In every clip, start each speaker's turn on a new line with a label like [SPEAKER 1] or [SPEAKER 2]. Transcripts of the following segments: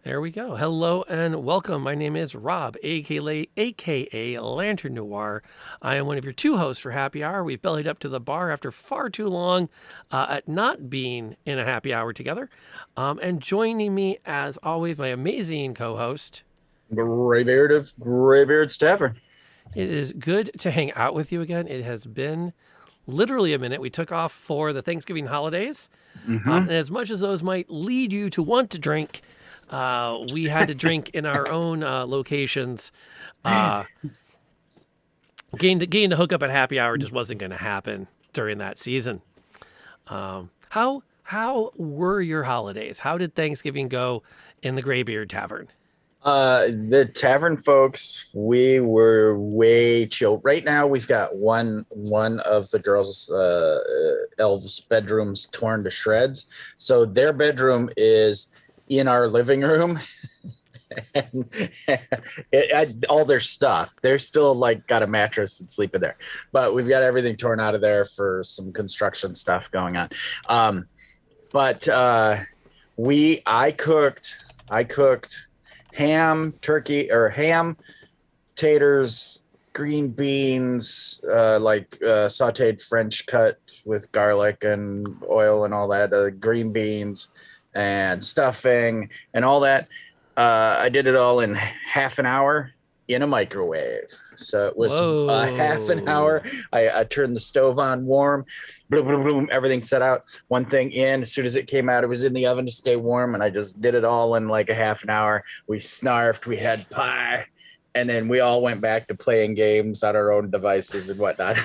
[SPEAKER 1] There we go. Hello and welcome. My name is Rob, aka Lantern Noir. I am one of your two hosts for Happy Hour. We've bellied up to the bar after far too long at not being in a happy hour together. And joining me, as always, my amazing co-host.
[SPEAKER 2] Graybeard's Tavern.
[SPEAKER 1] It is good to hang out with you again. It has been literally a minute. We took off for the Thanksgiving holidays. And as much as those might lead you to want to drink, we had to drink in our own locations. Getting to hook up at happy hour just wasn't going to happen during that season. How were your holidays? How did Thanksgiving go in the Graybeard Tavern?
[SPEAKER 2] The tavern folks, we were way chill. Right now, we've got one of the girls' elves' bedrooms torn to shreds. So their bedroom is in our living room, and all their stuff. They're still like got a mattress and sleeping there, but we've got everything torn out of there for some construction stuff going on. But I cooked ham, turkey, or ham, taters, green beans, sauteed French cut with garlic and oil and all that, green beans and stuffing and all that. I did it all in half an hour in a microwave. So it was a half an hour. I turned the stove on warm, boom, boom, boom, everything set out. One thing in, as soon as it came out, it was in the oven to stay warm. And I just did it all in like a half an hour. We snarfed, we had pie. And then we all went back to playing games on our own devices and whatnot.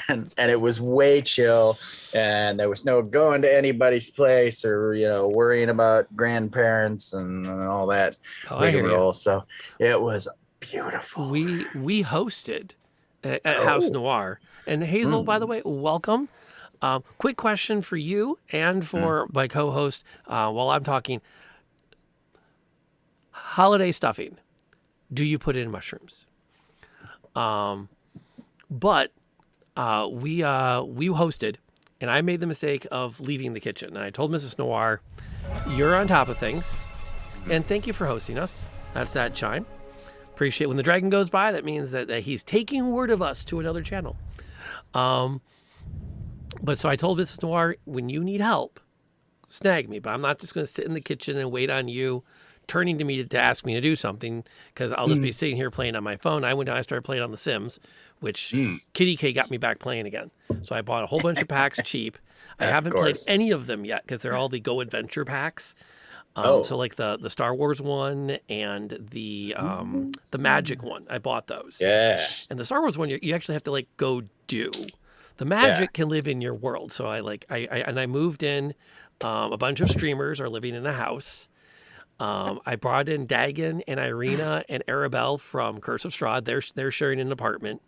[SPEAKER 2] and it was way chill. And there was no going to anybody's place or, worrying about grandparents and all that rigmarole. So it was beautiful.
[SPEAKER 1] We hosted at House Noir. And Hazel, by the way, welcome. Quick question for you and for my co-host while I'm talking. Holiday stuffing. Do you put in mushrooms? But we hosted, and I made the mistake of leaving the kitchen. And I told Mrs. Noir, "You're on top of things, and thank you for hosting us." That's that chime. Appreciate when the dragon goes by. That means that he's taking word of us to another channel. But so I told Mrs. Noir, when you need help, snag me. But I'm not just going to sit in the kitchen and wait on you turning to me to ask me to do something, because I'll just be sitting here playing on my phone. I went down, I started playing on The Sims, which Kitty K got me back playing again. So I bought a whole bunch of packs cheap. I haven't played any of them yet because they're all the Go Adventure packs. So like the Star Wars one and the Magic one, I bought those.
[SPEAKER 2] Yeah.
[SPEAKER 1] And the Star Wars one, you actually have to like go do. The Magic can live in your world. So I moved in. A bunch of streamers are living in a house. I brought in Dagon and Irina and Arabelle from Curse of Strahd. They're sharing an apartment.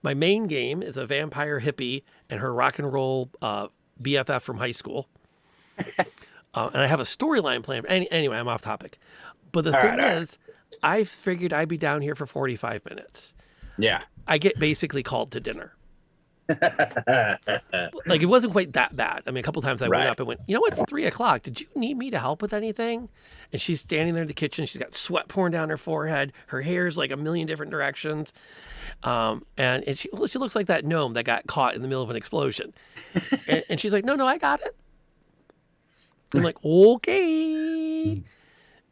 [SPEAKER 1] My main game is a vampire hippie and her rock and roll BFF from high school. And I have a storyline plan. Anyway, I'm off topic. But the thing is, I figured I'd be down here for 45 minutes.
[SPEAKER 2] Yeah.
[SPEAKER 1] I get basically called to dinner. Like, it wasn't quite that bad. I mean, a couple times I went up and went, it's 3:00. Did you need me to help with anything? And she's standing there in the kitchen. She's got sweat pouring down her forehead. Her hair's like a million different directions. And she looks like that gnome that got caught in the middle of an explosion. And she's like, no, I got it. I'm like, okay.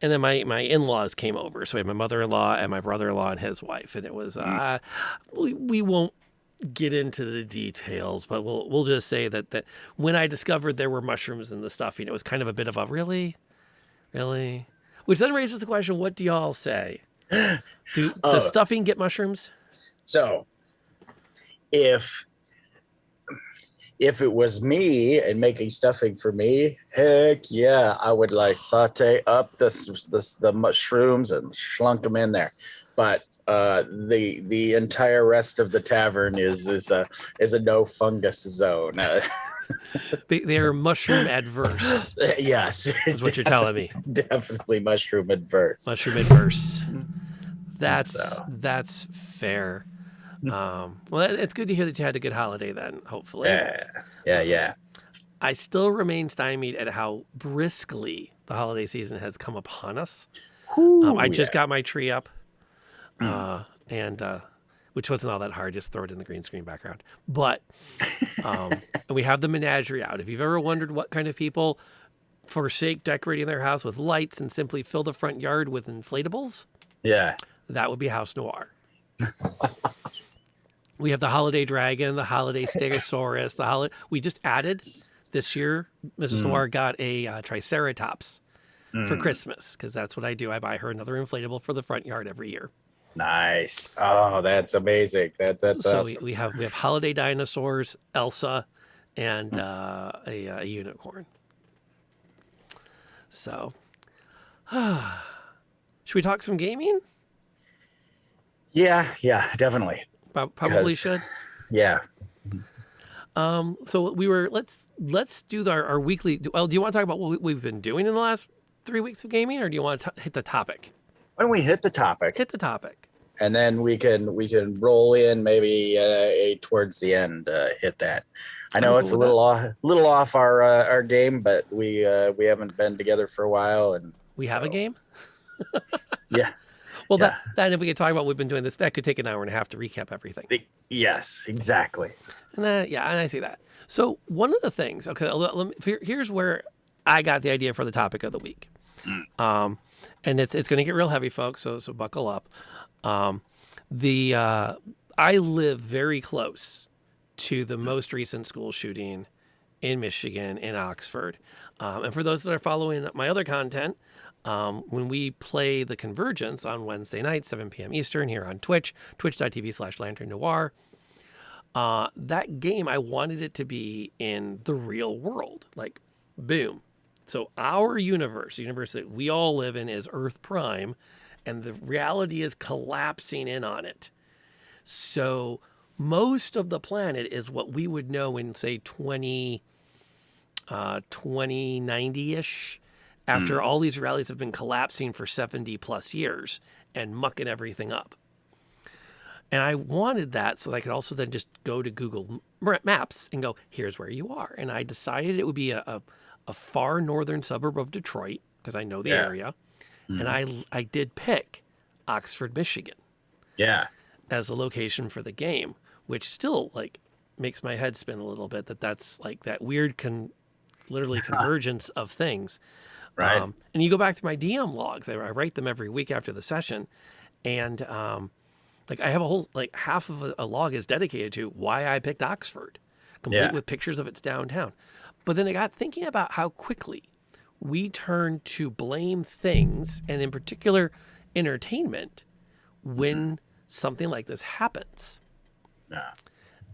[SPEAKER 1] And then my in-laws came over. So we had my mother-in-law and my brother-in-law and his wife. And it was, we won't get into the details, but we'll just say that when I discovered there were mushrooms in the stuffing, it was kind of a bit of a really, which then raises the question: what do y'all say? Does stuffing get mushrooms?
[SPEAKER 2] So, if it was me and making stuffing for me, heck yeah, I would like saute up the mushrooms and slunk them in there. But the entire rest of the tavern is a no fungus zone.
[SPEAKER 1] They're mushroom adverse.
[SPEAKER 2] Yes,
[SPEAKER 1] is what you're telling me.
[SPEAKER 2] Definitely mushroom adverse.
[SPEAKER 1] Mushroom adverse. That's fair. Well, it's good to hear that you had a good holiday then. Hopefully.
[SPEAKER 2] Yeah.
[SPEAKER 1] I still remain stymied at how briskly the holiday season has come upon us. I just got my tree up, and which wasn't all that hard. Just throw it in the green screen background. But and we have the menagerie out. If you've ever wondered what kind of people forsake decorating their house with lights and simply fill the front yard with inflatables,
[SPEAKER 2] Yeah.
[SPEAKER 1] that would be House Noir. We have the holiday dragon, the holiday stegosaurus, we just added this year. Mrs. Noir got a triceratops for Christmas, because that's what I do. I buy her another inflatable for the front yard every year.
[SPEAKER 2] Nice. Oh, that's amazing. That's
[SPEAKER 1] So
[SPEAKER 2] awesome.
[SPEAKER 1] we have holiday dinosaurs, Elsa, and a unicorn. So, should we talk some gaming?
[SPEAKER 2] Yeah, definitely.
[SPEAKER 1] Probably should.
[SPEAKER 2] Yeah.
[SPEAKER 1] So let's do our weekly. Well, do you want to talk about what we've been doing in the last 3 weeks of gaming, or do you want to hit the topic?
[SPEAKER 2] Why don't we hit the topic?
[SPEAKER 1] Hit the topic.
[SPEAKER 2] And then we can roll in maybe towards the end. Hit that. I know it's a little off our game, but we haven't been together for a while, and
[SPEAKER 1] we have a game.
[SPEAKER 2] Yeah.
[SPEAKER 1] Well, yeah. That if we could talk about what we've been doing, that could take an hour and a half to recap everything.
[SPEAKER 2] Yes, exactly.
[SPEAKER 1] And and I see that. So one of the things, okay, here's where I got the idea for the topic of the week. And it's going to get real heavy, folks. So buckle up. I live very close to the most recent school shooting in Michigan, in Oxford. And for those that are following my other content, when we play The Convergence on Wednesday night, 7 p.m. Eastern, here on Twitch, twitch.tv/Lantern Noir, that game, I wanted it to be in the real world. Like, boom. So our universe that we all live in, is Earth Prime, and the reality is collapsing in on it. So most of the planet is what we would know in, say, 2090-ish, after all these realities have been collapsing for 70 plus years and mucking everything up. And I wanted that so that I could also then just go to Google Maps and go, here's where you are. And I decided it would be a far northern suburb of Detroit, because I know the area. And I did pick Oxford, Michigan, as a location for the game, which still makes my head spin a little bit. That's like that weird literally convergence of things.
[SPEAKER 2] Right.
[SPEAKER 1] And you go back to my DM logs. I write them every week after the session, and I have a whole half of a log is dedicated to why I picked Oxford, complete with pictures of its downtown. But then I got thinking about how quickly we turn to blame things, and in particular entertainment, when something like this happens.
[SPEAKER 2] Yeah.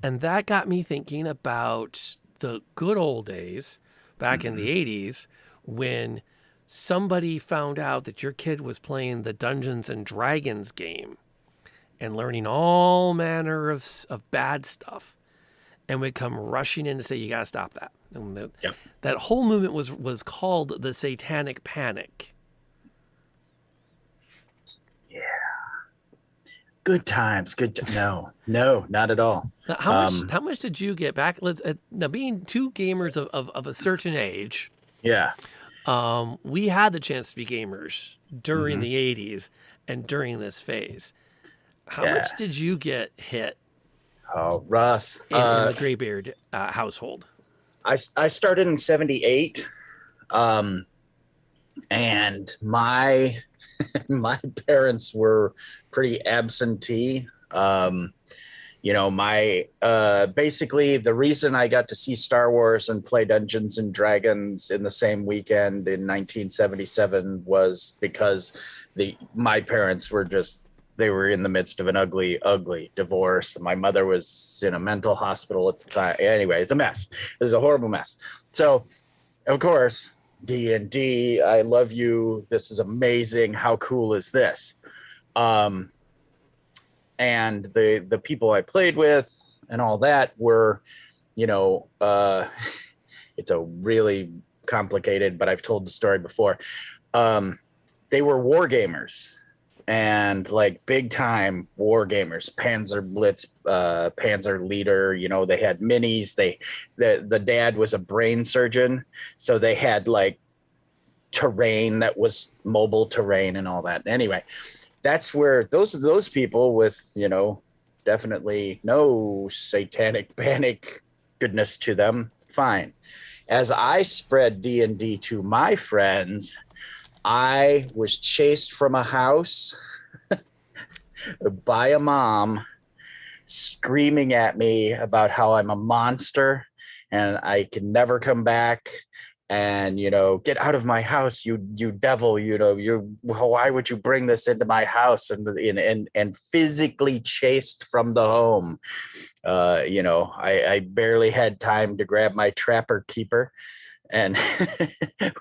[SPEAKER 1] And that got me thinking about the good old days back in the 80s, when somebody found out that your kid was playing the Dungeons and Dragons game and learning all manner of bad stuff, and would come rushing in to say, you got to stop that. And that whole movement was called the Satanic Panic. Yeah.
[SPEAKER 2] Good times. No, not at all.
[SPEAKER 1] Now, how much did you get back? Now, being two gamers of a certain age, we had the chance to be gamers during the 80s and during this phase. How much did you get hit?
[SPEAKER 2] Oh, rough.
[SPEAKER 1] In the Graybeard household.
[SPEAKER 2] I started in 78, and my parents were pretty absentee. My basically the reason I got to see Star Wars and play Dungeons and Dragons in the same weekend in 1977 was because my parents were they were in the midst of an ugly divorce. My mother was in a mental hospital at the time. Anyway, it's a mess. It was a horrible mess. So, of course, D&D, I love you. This is amazing. How cool is this? And the people I played with and all that were, it's a really complicated, but I've told the story before. They were war gamers. and like big time war gamers, Panzer Blitz, Panzer Leader. You know, they had minis. The dad was a brain surgeon, so they had like terrain that was mobile terrain and all that. Anyway, that's where those people with, you know, definitely no satanic panic goodness to them, fine. As I spread D&D to my friends, I was chased from a house by a mom screaming at me about how I'm a monster and I can never come back, and, you know, get out of my house, you devil, you know, why would you bring this into my house, and physically chased from the home. You know, I barely had time to grab my trapper keeper and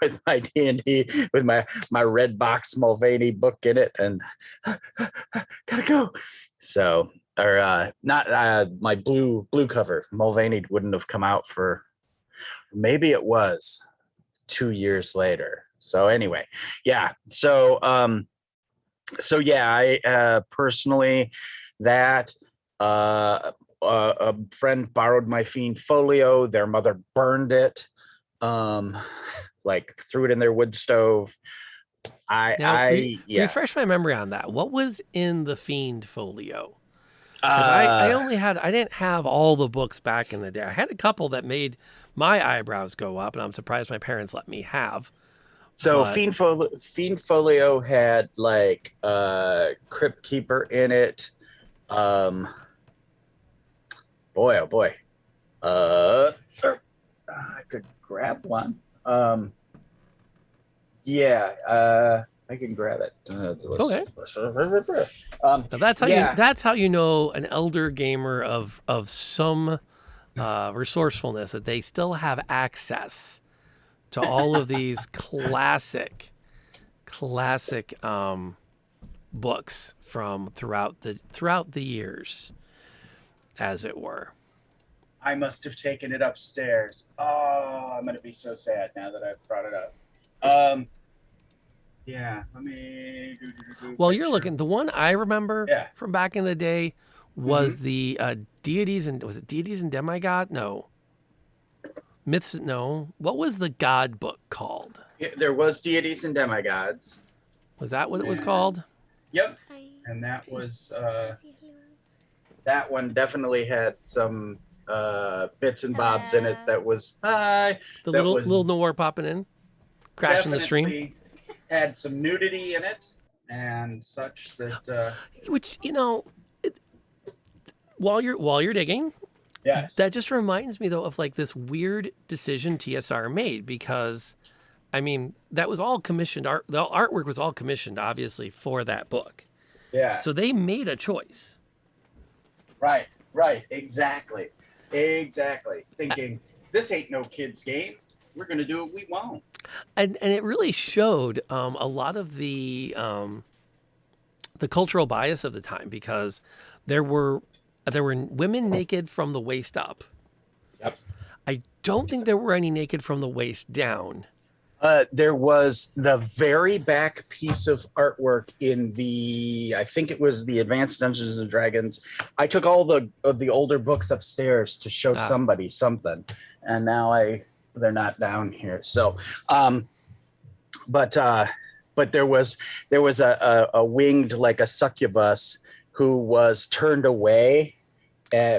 [SPEAKER 2] with my D&D, with my red box Mulvaney book in it, and gotta go. So, or not my blue cover Mulvaney wouldn't have come out for, maybe it was 2 years later. So anyway, yeah. So yeah, I personally, that a friend borrowed my Fiend Folio. Their mother burned it, like threw it in their wood stove. Yeah.
[SPEAKER 1] Refresh my memory on that. What was in the Fiend Folio? Because I didn't have all the books back in the day. I had a couple that made my eyebrows go up, and I'm surprised my parents let me have.
[SPEAKER 2] So
[SPEAKER 1] But
[SPEAKER 2] Fiend Folio had like Crypt Keeper in it. Boy, oh boy. I could grab one. Yeah, I can grab it.
[SPEAKER 1] Okay.
[SPEAKER 2] So
[SPEAKER 1] that's how you know an elder gamer of some resourcefulness, that they still have access to all of these classic books from throughout the years, as it were.
[SPEAKER 2] I must have taken it upstairs. Oh, I'm gonna be so sad now that I've brought it up. Yeah, let me do.
[SPEAKER 1] Well, you're looking. The one I remember from back in the day was the deities, and was it deities and demigod? No. Myths? No. What was the god book called?
[SPEAKER 2] There was deities and demigods.
[SPEAKER 1] Was that what it was called?
[SPEAKER 2] Yep. And that was that one definitely had some bits and bobs in it. That was
[SPEAKER 1] little noir popping in, crashing the stream.
[SPEAKER 2] Had some nudity in it and such that
[SPEAKER 1] which, you know, while you're digging,
[SPEAKER 2] yes,
[SPEAKER 1] that just reminds me though of like this weird decision TSR made, because I mean, that was all commissioned art. The artwork was all commissioned, obviously, for that book.
[SPEAKER 2] Yeah.
[SPEAKER 1] So they made a choice.
[SPEAKER 2] Right. Exactly. Thinking, this ain't no kid's game. We're going to do what we want.
[SPEAKER 1] And it really showed a lot of the cultural bias of the time, because there were women naked from the waist up.
[SPEAKER 2] Yep.
[SPEAKER 1] I don't think there were any naked from the waist down.
[SPEAKER 2] There was the very back piece of artwork in I think it was the Advanced Dungeons and Dragons. I took all the older books upstairs to show somebody something, and now they're not down here. So, but there was a winged, like a succubus, who was turned away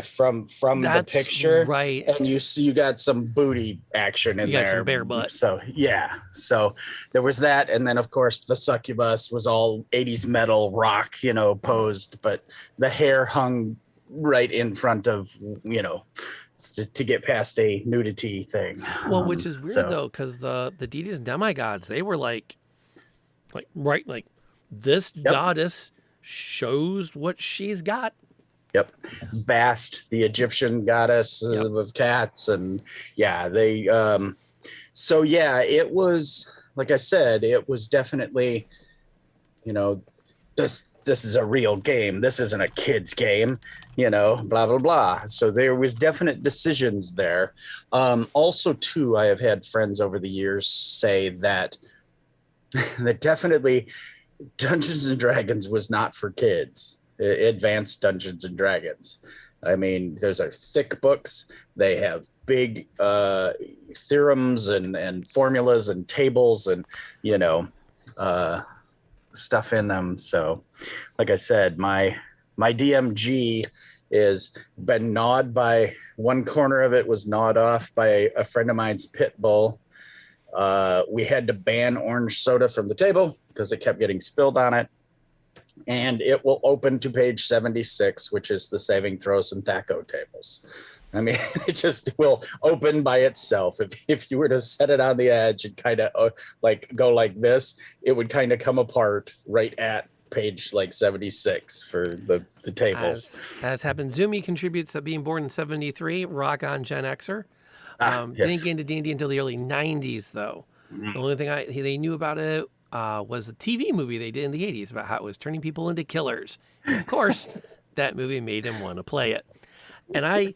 [SPEAKER 2] from the picture,
[SPEAKER 1] right?
[SPEAKER 2] And you got some booty action in there.
[SPEAKER 1] You got some bare butt.
[SPEAKER 2] So yeah, so there was that, and then of course the succubus was all 80s metal rock, you know, posed, but the hair hung right in front of, you know, to get past a nudity thing.
[SPEAKER 1] Well, which is weird though, because the deities and demigods, they were like this goddess shows what she's got.
[SPEAKER 2] Yep. Bast, the Egyptian goddess of cats. And yeah, they, so yeah, it was, like I said, it was definitely, you know, this is a real game. This isn't a kid's game, you know, blah, blah, blah. So there was definite decisions there. Also too, I have had friends over the years say that, that definitely Dungeons and Dragons was not for kids. Advanced Dungeons and Dragons. I mean, those are thick books. They have big theorems and formulas and tables and, you know, stuff in them. So, like I said, my DMG is been gnawed by one corner of it was gnawed off by a friend of mine's pit bull. We had to ban orange soda from the table because it kept getting spilled on it. And it will open to page 76, which is the saving throws and thaco tables. I mean, it just will open by itself. If you were to set it on the edge and kind of like go like this, it would kind of come apart right at page like 76 for the tables.
[SPEAKER 1] As happened, Zumi contributes to being born in 73, rock on Gen Xer.
[SPEAKER 2] Yes.
[SPEAKER 1] Didn't get into D&D until the early 90s, though. The only thing they knew about it was a TV movie they did in the 80s about how it was turning people into killers. And of course, that movie made him want to play it. And I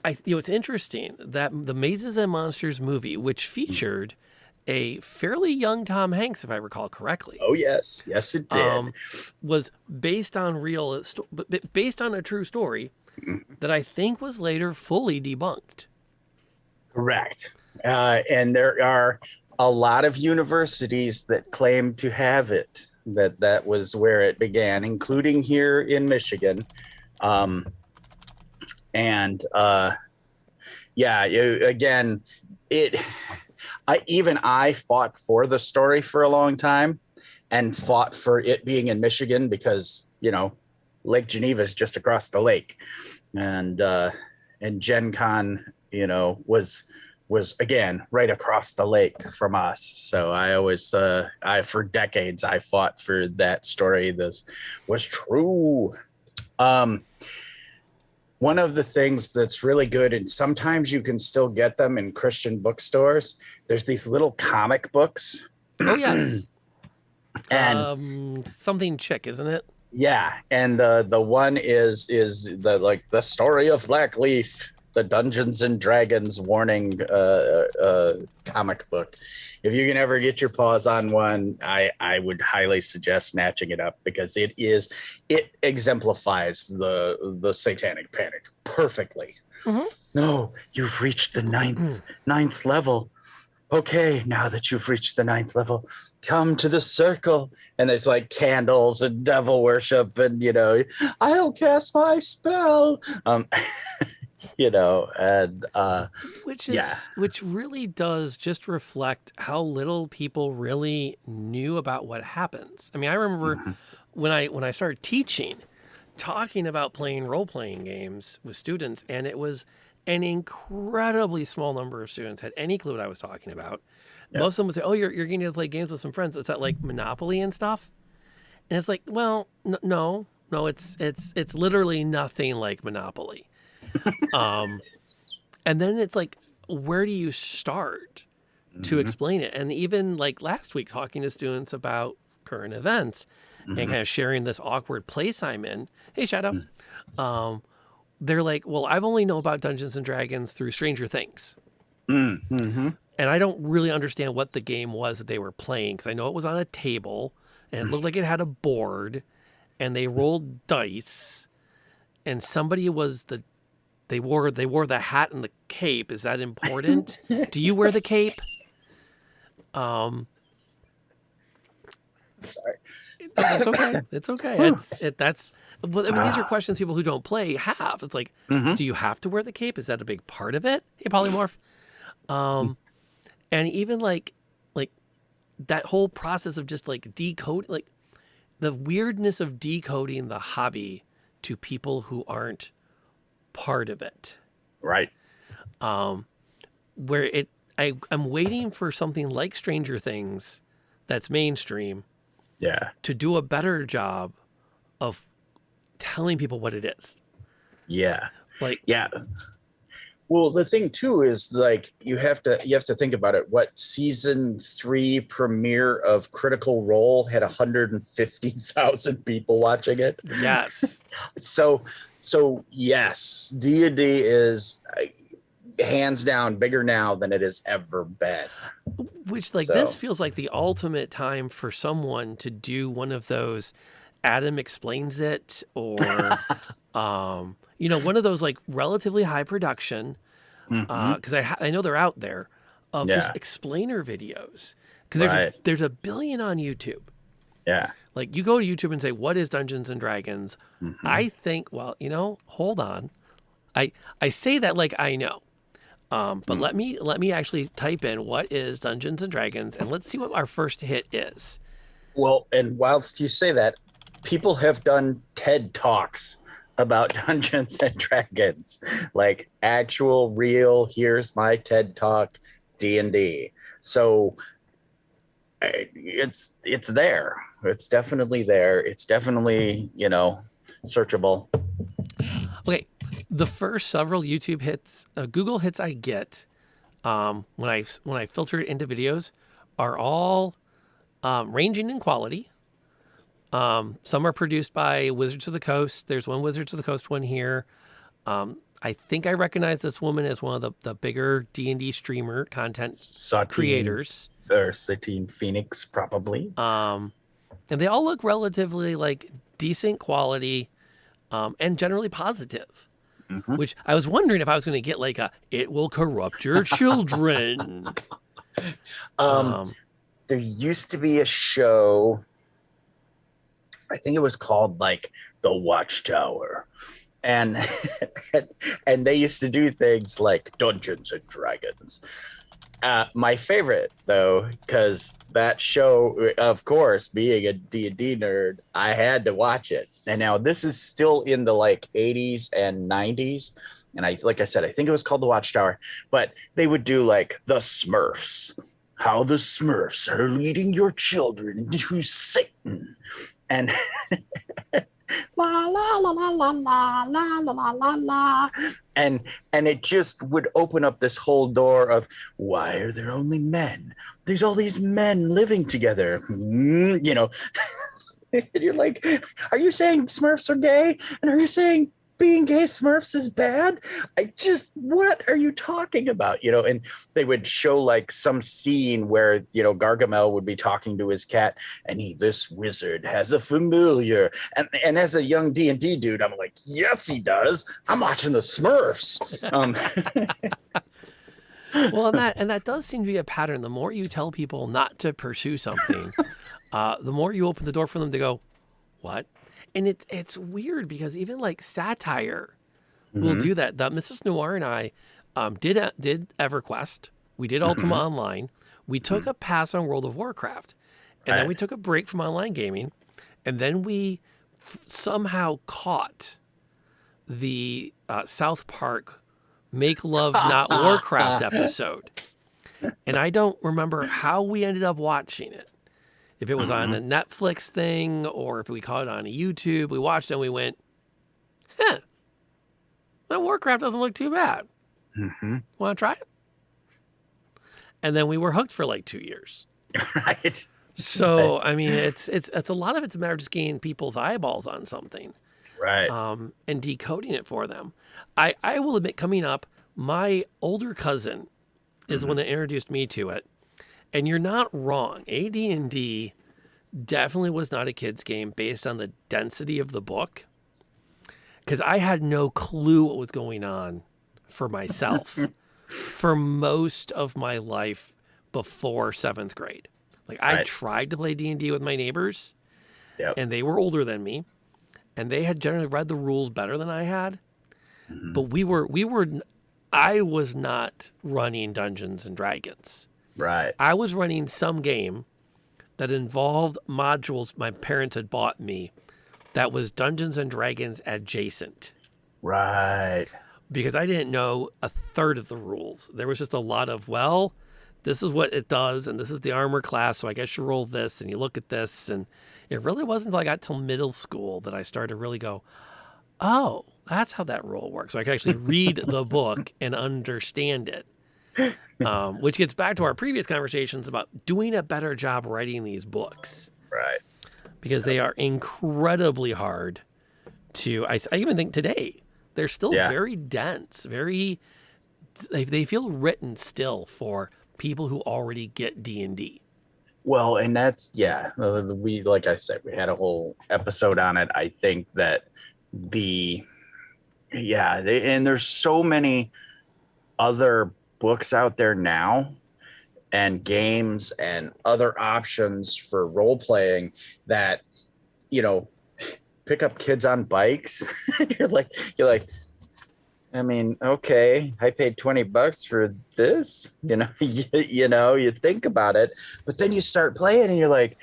[SPEAKER 1] it's interesting that the Mazes and Monsters movie, which featured a fairly young Tom Hanks, if I recall correctly.
[SPEAKER 2] Oh yes, yes it did.
[SPEAKER 1] Was based on based on a true story that I think was later fully debunked.
[SPEAKER 2] Correct. And there are a lot of universities that claim to have it. That was where it began, including here in Michigan. I fought for the story for a long time and fought for it being in Michigan because, you know, Lake Geneva is just across the lake. And Gen Con, you know, was again right across the lake from us. So I always for decades I fought for that story. This was true. One of the things that's really good, and sometimes you can still get them in Christian bookstores, there's these little comic books.
[SPEAKER 1] Oh yes.
[SPEAKER 2] And
[SPEAKER 1] something chick, isn't it?
[SPEAKER 2] Yeah, and the one is the story of Blackleaf, the Dungeons and Dragons warning comic book. If you can ever get your paws on one, I would highly suggest snatching it up because it exemplifies the satanic panic perfectly. Mm-hmm. No, you've reached the ninth level. Okay, now that you've reached the 9th level, come to the circle. And there's like candles and devil worship and, you know, I'll cast my spell. You know, and
[SPEAKER 1] which really does just reflect how little people really knew about what happens. I mean, I remember when I started teaching, talking about playing role-playing games with students, and it was an incredibly small number of students had any clue what I was talking about. Yep. Most of them would say, "Oh, you're getting to play games with some friends. It's at like Monopoly and stuff." And it's like, well, no, it's literally nothing like Monopoly. And then it's like, where do you start to explain it? And even like last week, talking to students about current events and kind of sharing this awkward place I'm in. Hey, Shadow. They're like, well, I've only known about Dungeons and Dragons through Stranger Things. And I don't really understand what the game was that they were playing because I know it was on a table and it looked like it had a board and they rolled dice and somebody was they wore the hat and the cape. Is that important? Do you wear the cape?
[SPEAKER 2] Sorry.
[SPEAKER 1] It's okay. It's okay. Well, I mean, these are questions people who don't play have. It's like, do you have to wear the cape? Is that a big part of it? Hey, Polymorph. And even like that whole process of just like decode, like the weirdness of decoding the hobby to people who aren't part of it.
[SPEAKER 2] Right.
[SPEAKER 1] Where I'm waiting for something like Stranger Things that's mainstream.
[SPEAKER 2] Yeah.
[SPEAKER 1] To do a better job of telling people what it is.
[SPEAKER 2] Yeah.
[SPEAKER 1] Like,
[SPEAKER 2] yeah. Well, the thing too is like you have to think about it. What season 3 premiere of Critical Role had 150,000 people watching it?
[SPEAKER 1] Yes.
[SPEAKER 2] So yes, D&D is hands down bigger now than it has ever been.
[SPEAKER 1] Which, like, this feels like the ultimate time for someone to do one of those Adam Explains It, or one of those like relatively high production, because I know they're out there, of just explainer videos, because there's a billion on YouTube.
[SPEAKER 2] Yeah.
[SPEAKER 1] Like, you go to YouTube and say, what is Dungeons and Dragons? I think, well, hold on. I say that like I know. But let me actually type in what is Dungeons and Dragons, and let's see what our first hit is.
[SPEAKER 2] Well, and whilst you say that, people have done TED Talks about Dungeons and Dragons, like actual real, here's my TED Talk D&D. So it's there. It's definitely there. It's definitely, searchable.
[SPEAKER 1] Okay. The first several YouTube hits, Google hits I get when I filter it into videos are all ranging in quality. Some are produced by Wizards of the Coast. There's one Wizards of the Coast one here. I think I recognize this woman as one of the bigger D&D streamer content creators.
[SPEAKER 2] Or Satine Phoenix, probably.
[SPEAKER 1] And they all look relatively like decent quality and generally positive. Which I was wondering if I was going to get like it will corrupt your children.
[SPEAKER 2] There used to be a show, I think it was called like The Watchtower. And and they used to do things like Dungeons and Dragons. My favorite, though, because that show, of course, being a D&D nerd, I had to watch it. And now this is still in the like 80s and 90s. And like I said, I think it was called The Watchtower. But they would do like the Smurfs, how the Smurfs are leading your children into Satan. And la la la la la la la la la la, and it just would open up this whole door of, why are there only men? There's all these men living together, And you're like, are you saying Smurfs are gay? And are you saying being gay Smurfs is bad? What are you talking about? And they would show like some scene where, Gargamel would be talking to his cat, and this wizard has a familiar. And as a young D&D dude, I'm like, yes, he does. I'm watching the Smurfs.
[SPEAKER 1] Well, and that does seem to be a pattern. The more you tell people not to pursue something, the more you open the door for them to go, what? And it's weird because even like satire will do that. That Mrs. Noir and I did EverQuest. We did Ultima Online. We took a pass on World of Warcraft. And then we took a break from online gaming. And then we somehow caught the South Park Make Love Not Warcraft episode. And I don't remember how we ended up watching it. If it was on a Netflix thing or if we caught it on a YouTube, we watched it and we went, that Warcraft doesn't look too bad. Want to try it? And then we were hooked for like 2 years.
[SPEAKER 2] Right.
[SPEAKER 1] So, I mean, it's a lot of it's a matter of just getting people's eyeballs on something.
[SPEAKER 2] Right.
[SPEAKER 1] And decoding it for them. I will admit, coming up, my older cousin is the one that introduced me to it. And you're not wrong. AD&D definitely was not a kid's game based on the density of the book. Because I had no clue what was going on for myself for most of my life before 7th grade. Like, I tried to play D&D with my neighbors, and they were older than me, and they had generally read the rules better than I had. But I was not running Dungeons and Dragons.
[SPEAKER 2] Right.
[SPEAKER 1] I was running some game that involved modules my parents had bought me that was Dungeons and Dragons adjacent.
[SPEAKER 2] Right.
[SPEAKER 1] Because I didn't know a third of the rules. There was just a lot of, this is what it does, and this is the armor class, so I guess you roll this, and you look at this. And it really wasn't until I got till middle school that I started to really go, oh, that's how that rule works. So I could actually read the book and understand it. Which gets back to our previous conversations about doing a better job writing these books.
[SPEAKER 2] Right.
[SPEAKER 1] Because they are incredibly hard to, I even think today, they're still very dense, very they feel written still for people who already get D&D.
[SPEAKER 2] Well, and that's, yeah, we, like I said, we had a whole episode on it. I think that and there's so many other books out there now and games and other options for role playing that, pick up kids on bikes. you're like, I mean, okay, I paid $20 for this, you think about it, but then you start playing and you're like,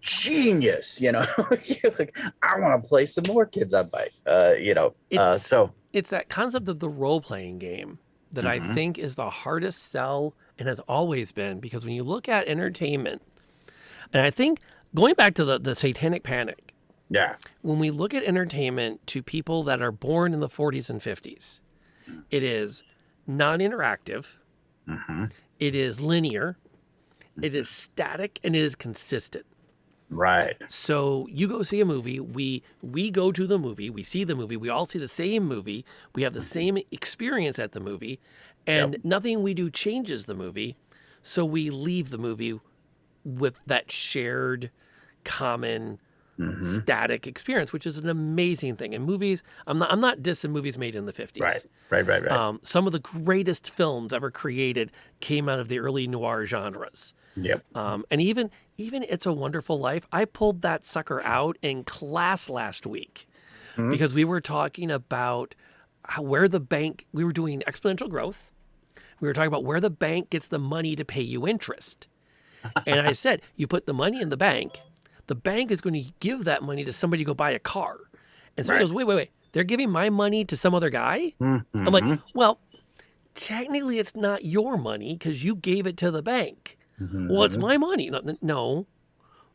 [SPEAKER 2] genius, you're like, I want to play some more kids on bike,
[SPEAKER 1] It's that concept of the role-playing game that I think is the hardest sell and has always been, because when you look at entertainment, and I think going back to the Satanic Panic,
[SPEAKER 2] yeah,
[SPEAKER 1] when we look at entertainment to people that are born in the 40s and 50s, it is non-interactive, it is linear, it is static, and it is consistent.
[SPEAKER 2] right.
[SPEAKER 1] So you go see a movie, we go to the movie, we see the movie, we all see the same movie, we have the same experience at the movie, and nothing we do changes the movie. So we leave the movie with that shared, common, static experience, which is an amazing thing. And movies, I'm not dissing movies made in the 50s.
[SPEAKER 2] Right.
[SPEAKER 1] Some of the greatest films ever created came out of the early noir genres.
[SPEAKER 2] Yep.
[SPEAKER 1] And even It's a Wonderful Life, I pulled that sucker out in class last week because we were talking about where the bank, we were doing exponential growth. We were talking about where the bank gets the money to pay you interest. And I said, you put the money in the bank is going to give that money to somebody to go buy a car. And somebody goes, wait, they're giving my money to some other guy? I'm like, well, technically it's not your money because you gave it to the bank. Well, it's my money. No,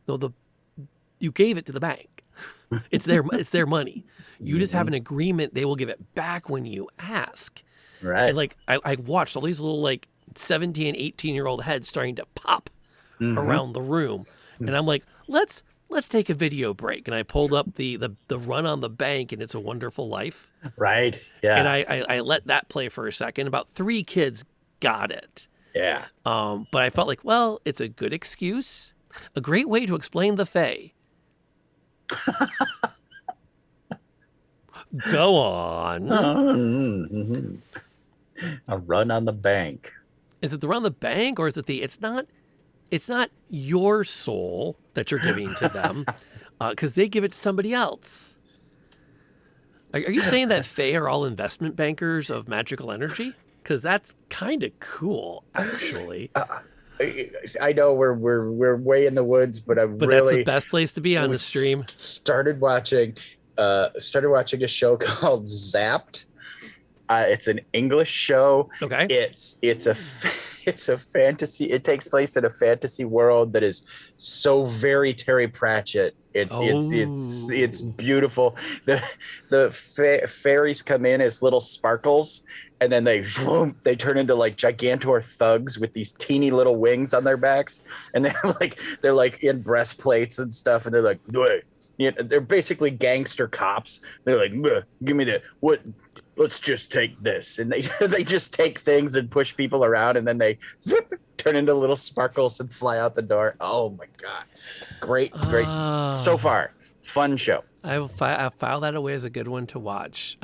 [SPEAKER 1] you gave it to the bank. It's their money. You just have an agreement they will give it back when you ask.
[SPEAKER 2] Right.
[SPEAKER 1] And like I watched all these little like 17, 18-year-old heads starting to pop around the room. And I'm like, let's take a video break. And I pulled up the run on the bank and It's a Wonderful Life.
[SPEAKER 2] Right. Yeah.
[SPEAKER 1] And I let that play for a second. About 3 kids got it.
[SPEAKER 2] Yeah.
[SPEAKER 1] But I felt like, well, it's a good excuse, a great way to explain the Fae. Go on.
[SPEAKER 2] A run on the bank.
[SPEAKER 1] Is it the run on the bank, or is it it's not your soul that you're giving to them, because they give it to somebody else. Are you saying that Fae are all investment bankers of magical energy? Because that's kind of cool, actually.
[SPEAKER 2] I know we're way in the woods, but
[SPEAKER 1] But that's the best place to be on the stream.
[SPEAKER 2] Started watching a show called Zapped. It's an English show.
[SPEAKER 1] Okay.
[SPEAKER 2] It's a fantasy. It takes place in a fantasy world that is so very Terry Pratchett. It's beautiful. The fairies come in as little sparkles, and then they turn into like gigantor thugs with these teeny little wings on their backs, and they're like in breastplates and stuff, and they're like, they're basically gangster cops. They're like, give me that. What? Let's just take this, and they just take things and push people around, and then they turn into little sparkles and fly out the door. Oh my god, great so far, fun show.
[SPEAKER 1] I'll file that away as a good one to watch.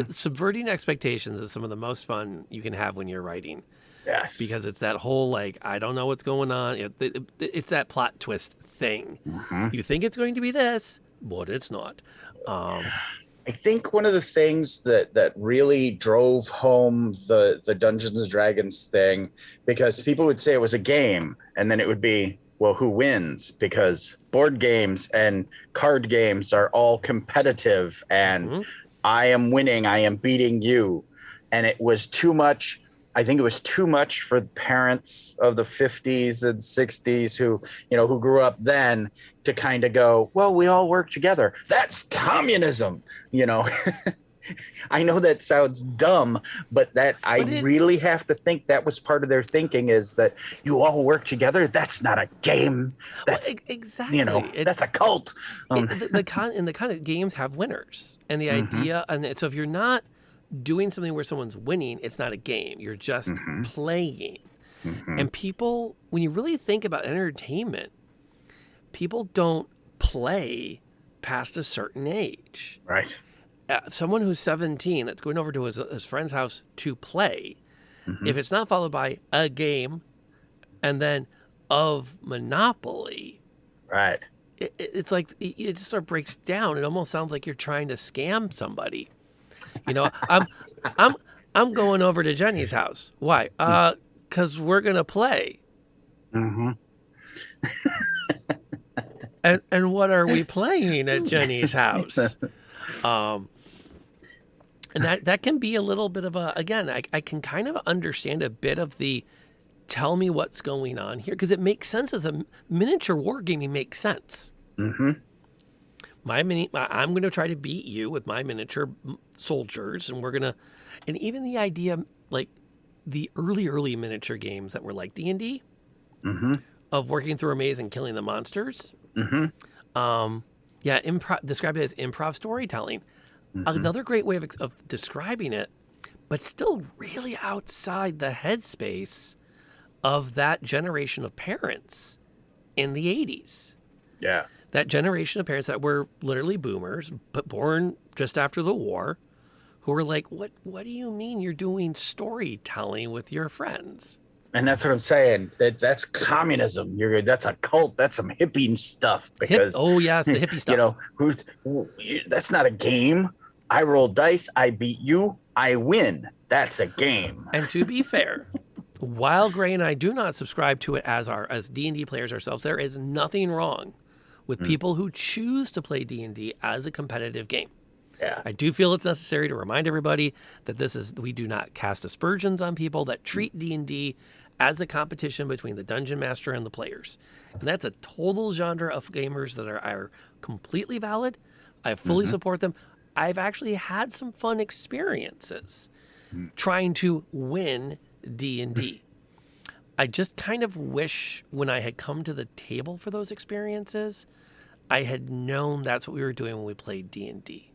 [SPEAKER 1] Subverting expectations is some of the most fun you can have when you're writing.
[SPEAKER 2] Yes,
[SPEAKER 1] because it's that whole like, I don't know what's going on. It's that plot twist thing. You think it's going to be this, but it's not.
[SPEAKER 2] I think one of the things that really drove home the Dungeons and Dragons thing, because people would say it was a game, and then it would be, well, who wins? Because board games and card games are all competitive, and I am winning, I am beating you. And it was too much. I think it was too much for parents of the 50s and 60s who grew up then to kind of go, well, we all work together. That's communism. I know that sounds dumb, but really have to think that was part of their thinking, is that you all work together. That's not a game. That's
[SPEAKER 1] exactly.
[SPEAKER 2] That's a cult.
[SPEAKER 1] The kind of games have winners, and the idea, and so if you're not doing something where someone's winning, it's not a game. You're just playing. And people, when you really think about entertainment, people don't play past a certain age.
[SPEAKER 2] Right.
[SPEAKER 1] Someone who's 17 that's going over to his friend's house to play, if it's not followed by a game and then of Monopoly,
[SPEAKER 2] Right.
[SPEAKER 1] it's like it just sort of breaks down. It almost sounds like you're trying to scam somebody. You know, I'm going over to Jenny's house. Why? Because we're gonna play. And what are we playing at Jenny's house? And that can be a little bit of a, again, I can kind of understand a bit of the tell me what's going on here, because it makes sense as a miniature wargaming makes sense. I'm going to try to beat you with my miniature soldiers, and and even the idea, like the early miniature games that were like D&D, of working through a maze and killing the monsters. Describe it as improv storytelling. Another great way of describing it, but still really outside the headspace of that generation of parents in the 80s.
[SPEAKER 2] Yeah.
[SPEAKER 1] That generation of parents that were literally boomers, but born just after the war, who were like, what do you mean you're doing storytelling with your friends?
[SPEAKER 2] And that's what I'm saying. That's communism. That's a cult. That's some hippie stuff. Because
[SPEAKER 1] it's the hippie stuff.
[SPEAKER 2] That's not a game. I roll dice. I beat you. I win. That's a game.
[SPEAKER 1] And to be fair, while Gray and I do not subscribe to it as D&D players ourselves, there is nothing wrong with people who choose to play D&D as a competitive game.
[SPEAKER 2] Yeah.
[SPEAKER 1] I do feel it's necessary to remind everybody that we do not cast aspersions on people that treat D&D as a competition between the dungeon master and the players. And that's a total genre of gamers that are completely valid. I fully support them. I've actually had some fun experiences trying to win D&D. I just kind of wish when I had come to the table for those experiences, I had known that's what we were doing when we played D&D.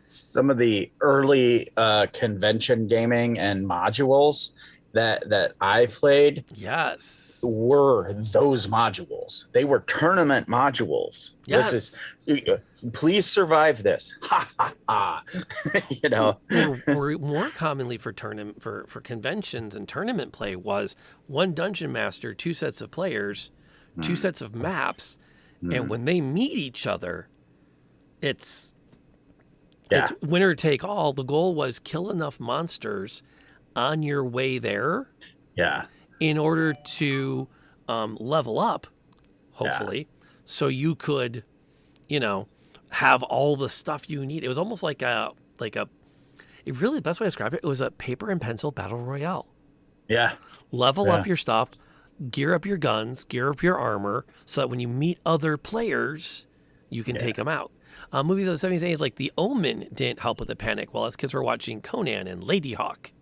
[SPEAKER 2] Some of the early convention gaming and modules that I played,
[SPEAKER 1] yes,
[SPEAKER 2] were those modules. They were tournament modules.
[SPEAKER 1] Yes.
[SPEAKER 2] Please survive this. Ha ha ha.
[SPEAKER 1] Or more commonly for conventions and tournament play was one dungeon master, 2 sets of players, 2 sets of maps, and when they meet each other, it's winner take all. The goal was kill enough monsters on your way there, in order to level up, hopefully, so you could, have all the stuff you need. It was almost like the best way to describe it was a paper and pencil battle royale. Yeah. Level up your stuff, gear up your guns, gear up your armor, so that when you meet other players, you can take them out. Movies of the 70s and 80s like The Omen didn't help with the panic while us kids were watching Conan and Lady Hawk.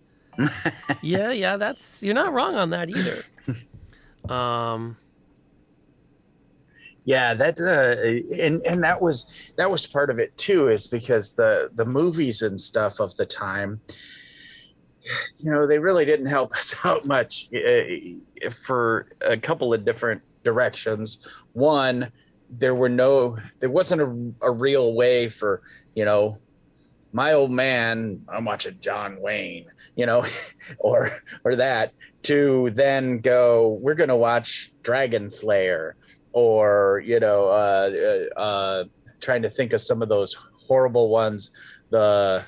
[SPEAKER 1] yeah, you're not wrong on that either.
[SPEAKER 2] And that was part of it too, is because the movies and stuff of the time, they really didn't help us out much for a couple of different directions. One, there wasn't a real way for, my old man, I'm watching John Wayne, or that, to then go, we're going to watch Dragon Slayer, or, trying to think of some of those horrible ones, the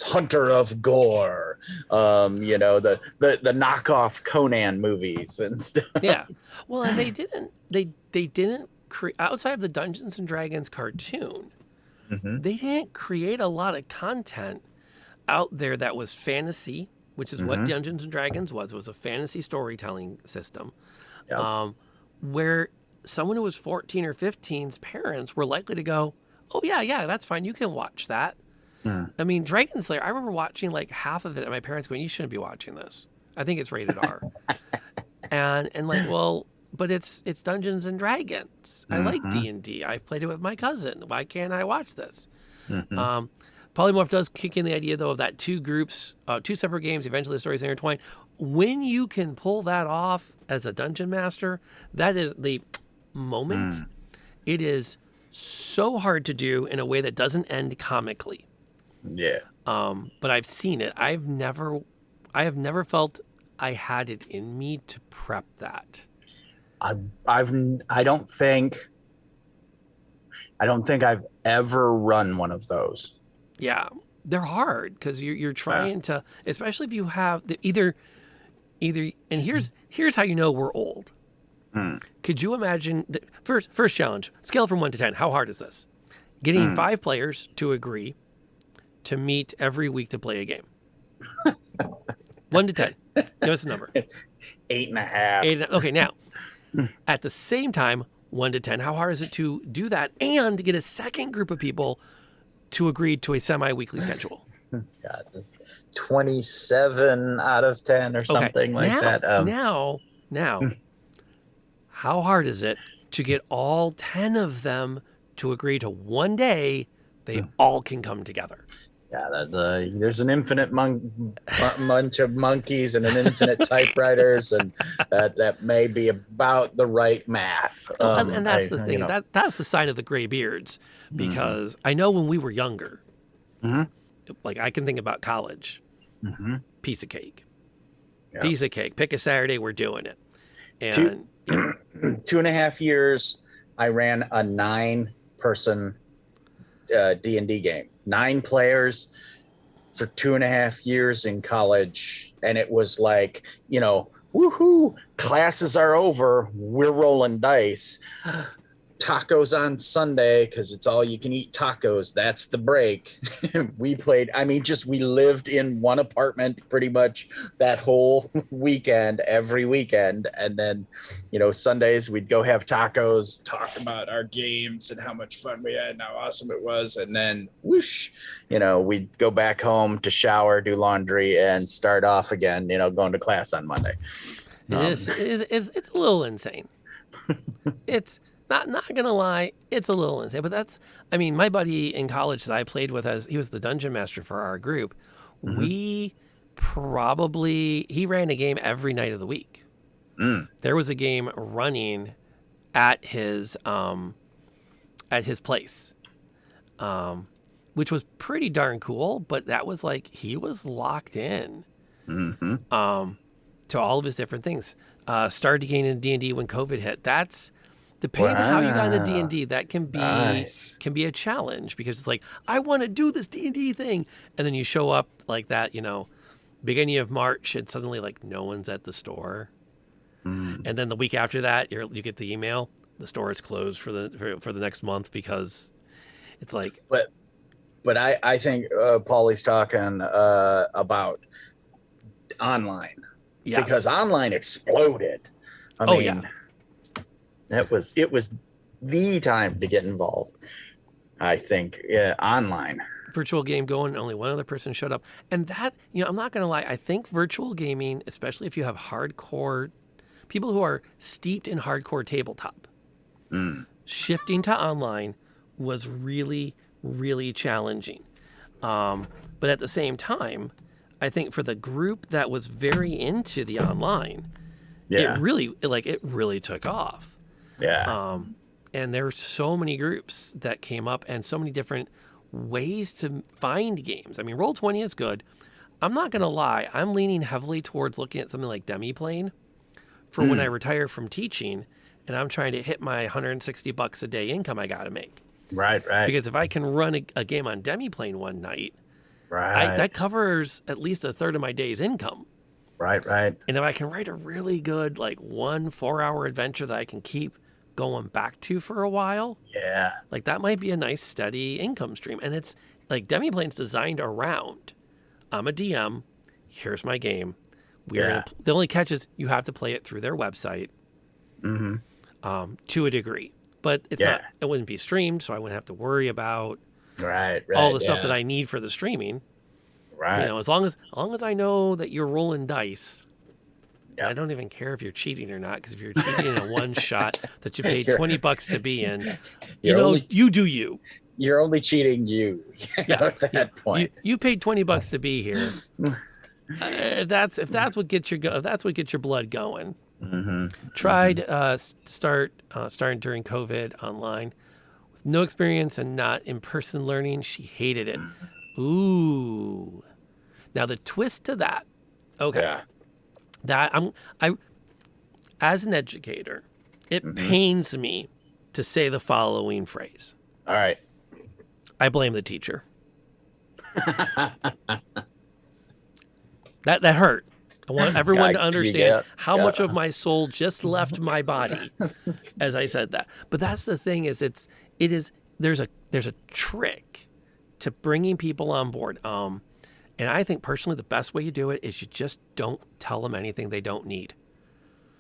[SPEAKER 2] Hunter of Gore, the knockoff Conan movies and stuff.
[SPEAKER 1] Yeah. Well, and they didn't create, outside of the Dungeons and Dragons cartoon, they didn't create a lot of content out there that was fantasy, which is what Dungeons and Dragons was. It was a fantasy storytelling system, where someone who was 14 or 15's parents were likely to go, oh, yeah, that's fine. You can watch that. I mean, Dragon Slayer, I remember watching like half of it and my parents going, you shouldn't be watching this. I think it's rated R. and like, well, but it's Dungeons and Dragons. I like D&D. I've played it with my cousin. Why can't I watch this? Polymorph does kick in the idea, though, of that two groups, two separate games, eventually the stories intertwine. When you can pull that off as a dungeon master, that is the moment. It is so hard to do in a way that doesn't end comically.
[SPEAKER 2] Yeah.
[SPEAKER 1] But I've seen it. I have never felt I had it in me to prep that.
[SPEAKER 2] I don't think I've ever run one of those.
[SPEAKER 1] Yeah, they're hard because you're trying to, especially if you have either. And here's how you know we're old. Could you imagine first challenge, scale from 1 to 10? How hard is this? Getting 5 players to agree to meet every week to play a game. 1 to 10. Give us a number.
[SPEAKER 2] 8.5.
[SPEAKER 1] Okay, now at the same time, 1 to 10. How hard is it to do that and to get a second group of people to agree to a semi-weekly schedule?
[SPEAKER 2] God, 27 out of 10 or something like that.
[SPEAKER 1] Now, how hard is it to get all 10 of them to agree to one day they all can come together?
[SPEAKER 2] Yeah, there's an infinite bunch of monkeys and an infinite typewriters, and that may be about the right math.
[SPEAKER 1] And that's the thing. That's the sign of the gray beards, because I know when we were younger, like I can think about college, piece of cake, piece of cake. Pick a Saturday, we're doing it. And
[SPEAKER 2] 2.5 years, I ran a 9-person D&D game. 9 players for 2.5 years in college, and it was like, woohoo, classes are over, we're rolling dice, tacos on Sunday because it's all you can eat tacos. That's the break. We played, we lived in one apartment pretty much that whole weekend, every weekend. And then, Sundays we'd go have tacos, talk about our games and how much fun we had and how awesome it was. And then whoosh, we'd go back home to shower, do laundry, and start off again, going to class on Monday.
[SPEAKER 1] It's a little insane. It's not gonna lie, it's a little insane. But my buddy in college that I played with, he was the dungeon master for our group. He ran a game every night of the week. There was a game running at his place, which was pretty darn cool. But that was like he was locked in to all of his different things. Started getting into D&D when COVID hit. That's depending on how you got into D&D, that can be a challenge, because it's like, I want to do this D&D thing, and then you show up like that, beginning of March, and suddenly like no one's at the store, and then the week after that, you get the email, the store is closed for the next month, because it's like.
[SPEAKER 2] But I think Paulie's talking about online, because online exploded. It was the time to get involved, I think. Online.
[SPEAKER 1] Virtual game going, only one other person showed up. And that, I'm not going to lie, I think virtual gaming, especially if you have hardcore people who are steeped in hardcore tabletop, shifting to online was really, really challenging. But at the same time, I think for the group that was very into the online, it really took off.
[SPEAKER 2] Yeah.
[SPEAKER 1] And there were so many groups that came up and so many different ways to find games. Roll20 is good. I'm not going to lie. I'm leaning heavily towards looking at something like Demiplane for when I retire from teaching and I'm trying to hit my $160 a day income I got to make.
[SPEAKER 2] Right.
[SPEAKER 1] Because if I can run a game on Demiplane one night, that covers at least a third of my day's income.
[SPEAKER 2] Right.
[SPEAKER 1] And if I can write a really good, 1 4-hour adventure that I can keep going back to for a while, that might be a nice steady income stream. And it's like Demiplane's designed around, I'm a DM, here's my game, the only catch is you have to play it through their website to a degree, but it's not, it wouldn't be streamed, so I wouldn't have to worry about all the stuff that I need for the streaming. As long as I know that you're rolling dice, I don't even care if you're cheating or not, because if you're cheating in a one shot that you paid $20 to be in, you do you.
[SPEAKER 2] you're only cheating you, at that point.
[SPEAKER 1] You paid $20 to be here. If that's what gets your blood going. Tried starting during COVID online with no experience and not in-person learning. She hated it. Ooh. Now the twist to that. Okay.
[SPEAKER 2] Yeah.
[SPEAKER 1] That I as an educator, it pains me to say the following phrase.
[SPEAKER 2] All right.
[SPEAKER 1] I blame the teacher. That hurt. I want everyone to understand how much of my soul just left my body as I said that. But that's the thing is there's a trick to bringing people on board. And I think personally the best way you do it is you just don't tell them anything they don't need.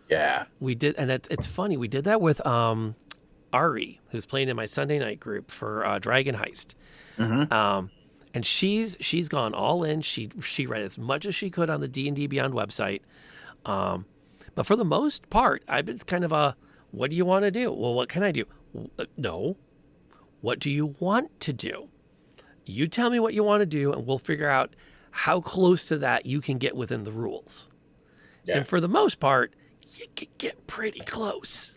[SPEAKER 2] Yeah.
[SPEAKER 1] We did, and it's funny. We did that with Ari, who's playing in my Sunday night group for Dragon Heist. And she's gone all in. She read as much as she could on the D&D Beyond website. But for the most part, I've been kind of what do you want to do? Well, what can I do? No. What do you want to do? You tell me what you want to do, and we'll figure out how close to that you can get within the rules. Yeah. And for the most part, you can get pretty close.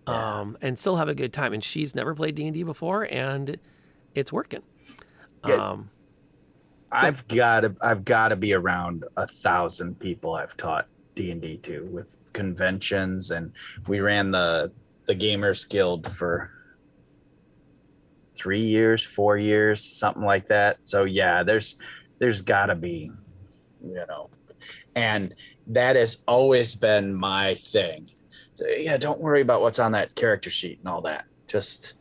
[SPEAKER 1] And still have a good time. And she's never played D&D before, and it's working.
[SPEAKER 3] Yeah. I've got to be around 1,000 people I've taught D&D to with conventions, and we ran the Gamers Guild for 3 years, 4 years, something like that. So yeah, there's got to be, and that has always been my thing. Yeah, don't worry about what's on that character sheet and all that. Just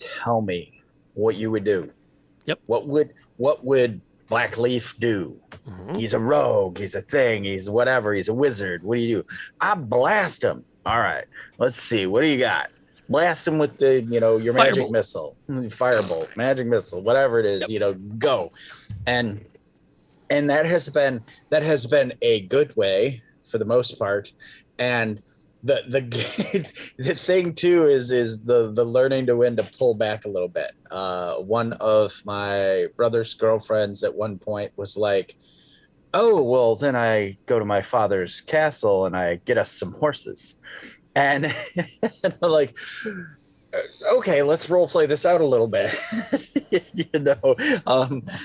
[SPEAKER 3] tell me what you would do.
[SPEAKER 1] Yep.
[SPEAKER 3] What would Blackleaf do? He's a rogue. He's a thing. He's whatever. He's a wizard. What do you do? I blast him. All right. Let's see. What do you got? Blast him with the, your magic missile, firebolt, magic missile, whatever it is.
[SPEAKER 1] Yep.
[SPEAKER 3] Go, and that has been a good way for the most part, and the thing too is the learning to when to pull back a little bit. One of my brother's girlfriends at one point was like, oh, well, then I go to my father's castle and I get us some horses. And I'm like, okay, let's role play this out a little bit.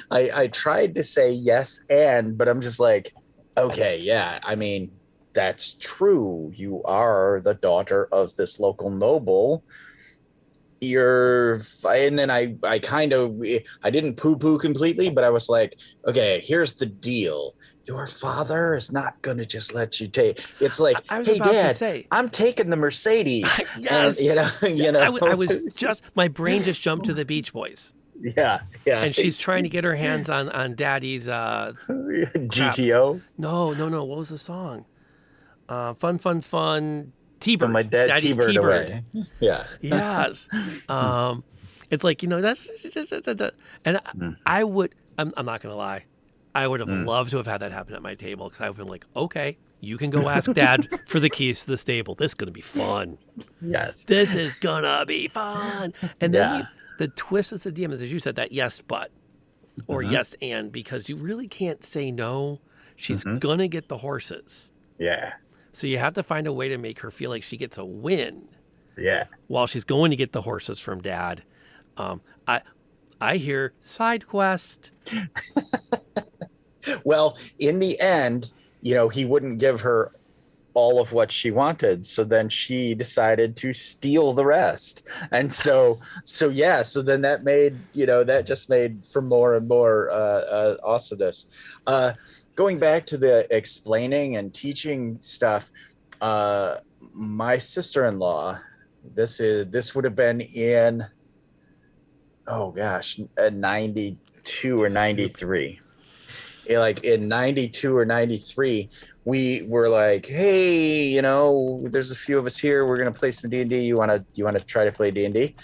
[SPEAKER 3] I tried to say yes, but I'm just like, okay, yeah, I mean, that's true. You are the daughter of this local noble. And then I didn't poo-poo completely, but I was like, okay, here's the deal. Your father is not going to just let you take. It's like, hey, Dad, I'm taking the Mercedes.
[SPEAKER 1] Yes.
[SPEAKER 3] And,
[SPEAKER 1] I was just, my brain just jumped to the Beach Boys.
[SPEAKER 3] Yeah.
[SPEAKER 1] And she's trying to get her hands on Daddy's
[SPEAKER 3] GTO.
[SPEAKER 1] No. What was the song? Fun. T-Bird.
[SPEAKER 3] My dad
[SPEAKER 1] Daddy's
[SPEAKER 3] T-Bird away. Yeah.
[SPEAKER 1] Yes. It's like, that's and I'm not going to lie. I would have loved to have had that happen at my table, because I would have been like, okay, you can go ask Dad for the keys to the stable. This is going to be fun.
[SPEAKER 3] Yes.
[SPEAKER 1] This is going to be fun. And then the twist is the DM is, as you said, that yes, but, or yes, and, because you really can't say no. She's going to get the horses.
[SPEAKER 3] Yeah.
[SPEAKER 1] So you have to find a way to make her feel like she gets a win.
[SPEAKER 3] Yeah.
[SPEAKER 1] While she's going to get the horses from Dad. I hear side quest.
[SPEAKER 3] Well, in the end, he wouldn't give her all of what she wanted. So then she decided to steal the rest. And so then that made, that just made for more and more awesomeness. Going back to the explaining and teaching stuff, my sister-in-law, this would have been in, 92 or 93. Like in 92 or 93, we were like, hey, there's a few of us here. We're going to play some D&D. You want to try to play D&D?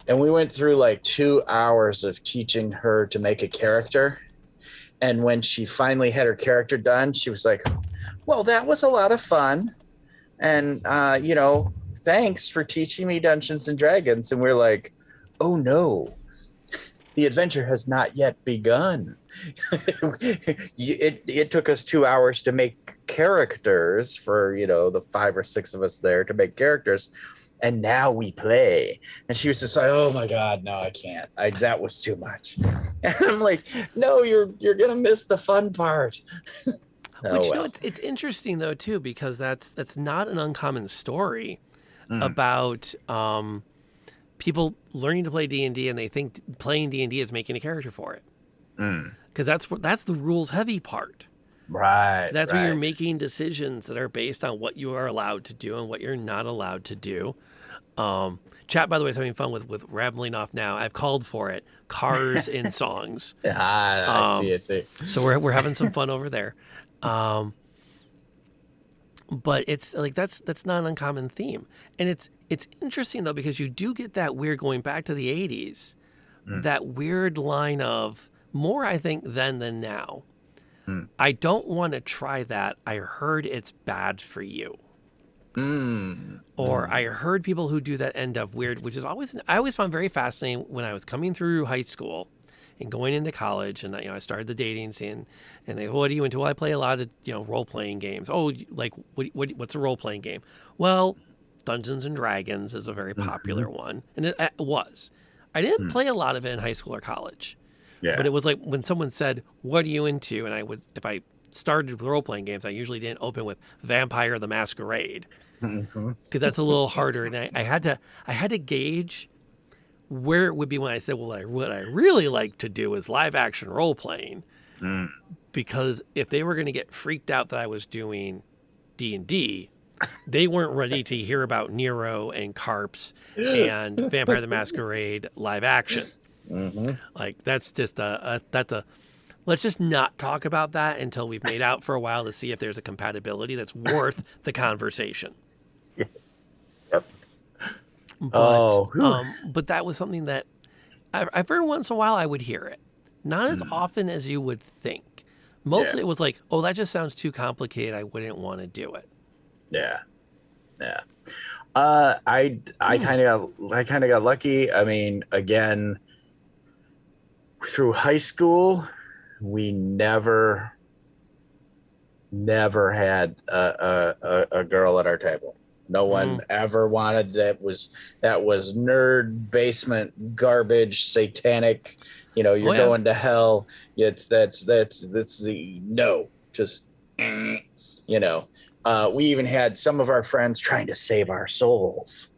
[SPEAKER 3] And we went through like 2 hours of teaching her to make a character. And when she finally had her character done, she was like, well, that was a lot of fun. And, thanks for teaching me Dungeons and Dragons. And we're like,
[SPEAKER 2] oh no, the adventure has not yet begun. It took us 2 hours to make characters for, the 5 or 6 of us there to make characters. And now we play. And she was just like, oh my God, no, I can't. That was too much. And I'm like, no, you're gonna miss the fun part.
[SPEAKER 1] Which, it's interesting though too, because that's not an uncommon story about people learning to play D&D, and they think playing D&D is making a character for it. Because that's the rules heavy part.
[SPEAKER 2] Right.
[SPEAKER 1] That's where you're making decisions that are based on what you are allowed to do and what you're not allowed to do. Chat, by the way, is having fun with rambling off now. I've called for it. Cars in songs.
[SPEAKER 2] I see.
[SPEAKER 1] So we're having some fun over there. But it's like that's not an uncommon theme. And it's interesting though, because you do get that weird, going back to the 80s, that weird line of more, I think, then than now. I don't want to try that. I heard it's bad for you. Or I heard people who do that end up weird, which is I always found very fascinating when I was coming through high school and going into college, and I started the dating scene, and they, what are you into? Well, I play a lot of role playing games. Oh, like what's a role playing game? Well, Dungeons and Dragons is a very popular one, and it was. I didn't play a lot of it in high school or college. Yeah. But it was like when someone said, "What are you into?" and if I started with role playing games, I usually didn't open with Vampire the Masquerade, because that's a little harder, and I had to gauge where it would be when I said, "Well, what I really like to do is live action role playing," because if they were going to get freaked out that I was doing D&D, they weren't ready to hear about Nero and Carps and Vampire the Masquerade live action. Like that's just let's just not talk about that until we've made out for a while to see if there's a compatibility that's worth the conversation.
[SPEAKER 2] Yep.
[SPEAKER 1] But that was something that every once in a while I would hear it, not as often as you would think. Mostly it was like, oh, that just sounds too complicated, I wouldn't want to do it.
[SPEAKER 2] Yeah. I kind of got lucky. I mean, again, through high school, we never had a girl at our table. No one ever wanted. That was nerd basement garbage, satanic. You're going to hell. That's the no. Just we even had some of our friends trying to save our souls.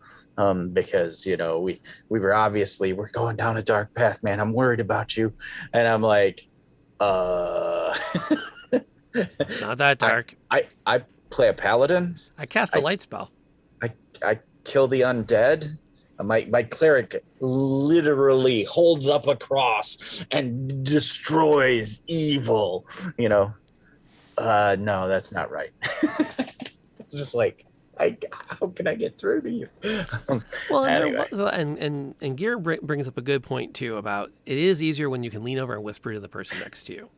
[SPEAKER 2] Because we were obviously, we're going down a dark path, man. I'm worried about you, and I'm like,
[SPEAKER 1] it's not that dark.
[SPEAKER 2] I play a paladin.
[SPEAKER 1] I cast a light spell.
[SPEAKER 2] I kill the undead. My cleric literally holds up a cross and destroys evil. No, that's not right. Just like, how can I get through to you?
[SPEAKER 1] Well, and Gear brings up a good point too about it is easier when you can lean over and whisper to the person next to you.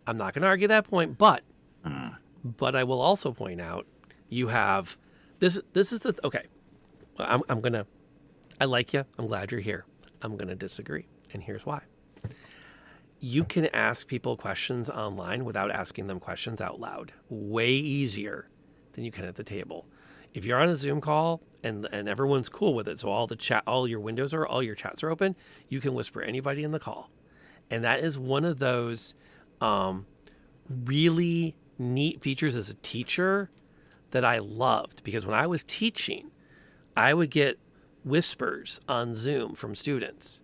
[SPEAKER 1] I'm not going to argue that point, but I will also point out you have this is the okay. I like you. I'm glad you're here. I'm going to disagree, and here's why. You can ask people questions online without asking them questions out loud. Way easier than you can at the table. If you're on a Zoom call and everyone's cool with it, so all your chats are open, you can whisper anybody in the call. And that is one of those really neat features as a teacher that I loved, because when I was teaching, I would get whispers on Zoom from students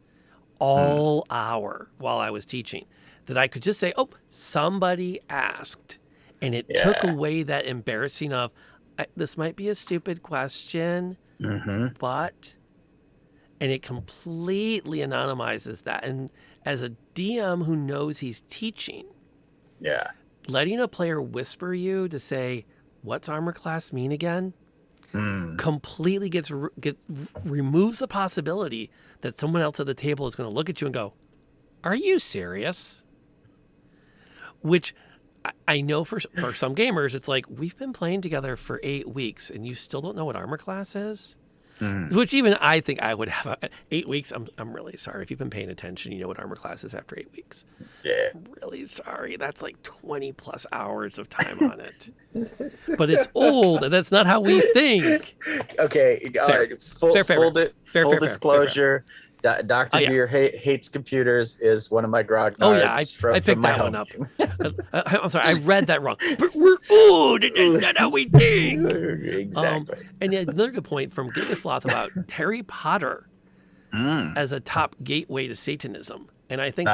[SPEAKER 1] all hour while I was teaching that I could just say, oh, somebody asked. And it took away that embarrassing of, this might be a stupid question, but, and it completely anonymizes that. And as a DM who knows he's teaching, letting a player whisper you to say, what's armor class mean again? Completely removes the possibility that someone else at the table is going to look at you and go, are you serious? Which I know for some gamers, it's like, we've been playing together for 8 weeks and you still don't know what armor class is? Which even I think I would have 8 weeks. I'm really sorry. If you've been paying attention, you know what armor class is after 8 weeks.
[SPEAKER 2] Yeah.
[SPEAKER 1] I'm really sorry. That's like 20 plus hours of time on it. But it's old, and that's not how we think.
[SPEAKER 2] Okay. All right. Full disclosure. Dr.
[SPEAKER 1] yeah.
[SPEAKER 2] Beer hates computers is one of my grog
[SPEAKER 1] Oh yeah,
[SPEAKER 2] nards
[SPEAKER 1] I picked
[SPEAKER 2] my
[SPEAKER 1] that one
[SPEAKER 2] home
[SPEAKER 1] up. I'm sorry, I read that wrong. But we're old. That's not how we think.
[SPEAKER 2] Exactly.
[SPEAKER 1] And yet another good point from Gigasloth about Harry Potter as a top gateway to Satanism, and I think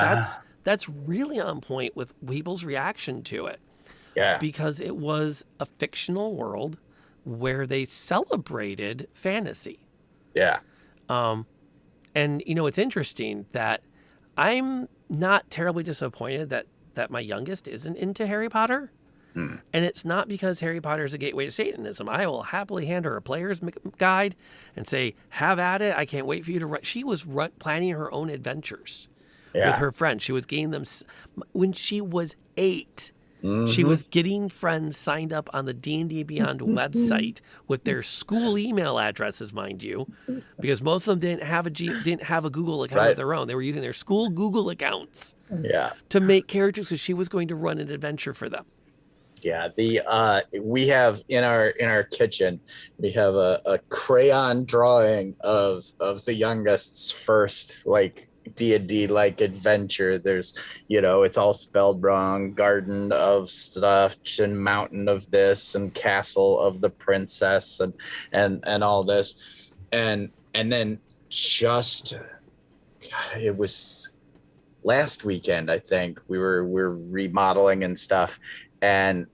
[SPEAKER 1] that's really on point with Weeble's reaction to it.
[SPEAKER 2] Yeah.
[SPEAKER 1] Because it was a fictional world where they celebrated fantasy.
[SPEAKER 2] Yeah.
[SPEAKER 1] And, you know, it's interesting that I'm not terribly disappointed that my youngest isn't into Harry Potter. And it's not because Harry Potter is a gateway to Satanism. I will happily hand her a player's guide and say, have at it. I can't wait for you to run. She was planning her own adventures with her friends. She was getting them when she was 8. She was getting friends signed up on the D&D Beyond website with their school email addresses, mind you, because most of them didn't have a Google account of their own. They were using their school Google accounts to make characters because she was going to run an adventure for them.
[SPEAKER 2] Yeah, we have in our kitchen, we have a crayon drawing of the youngest's first like D&D like adventure. There's, you know, it's all spelled wrong, garden of stuff and mountain of this and castle of the princess and all this. And then just God, it was last weekend, I think we're remodeling and stuff, and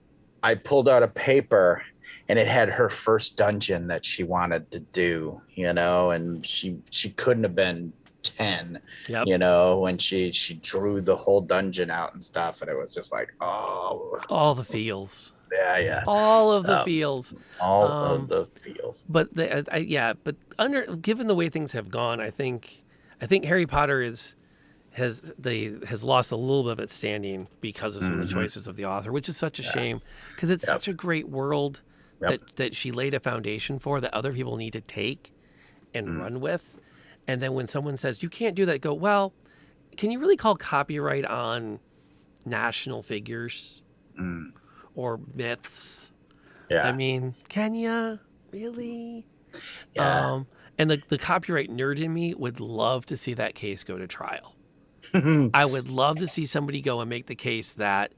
[SPEAKER 2] I pulled out a paper and it had her first dungeon that she wanted to do, you know, and she couldn't have been 10, you know, when she drew the whole dungeon out and stuff, and it was just like, oh,
[SPEAKER 1] all the feels.
[SPEAKER 2] Yeah.
[SPEAKER 1] All of the feels.
[SPEAKER 2] All of the feels.
[SPEAKER 1] But given the way things have gone, I think Harry Potter has lost a little bit of its standing because of some of the choices of the author, which is such a shame, because it's such a great world that she laid a foundation for that other people need to take and run with. And then when someone says, you can't do that, go, well, can you really call copyright on national figures or myths?
[SPEAKER 2] Yeah.
[SPEAKER 1] I mean, can you really?
[SPEAKER 2] Yeah.
[SPEAKER 1] And the copyright nerd in me would love to see that case go to trial. I would love to see somebody go and make the case that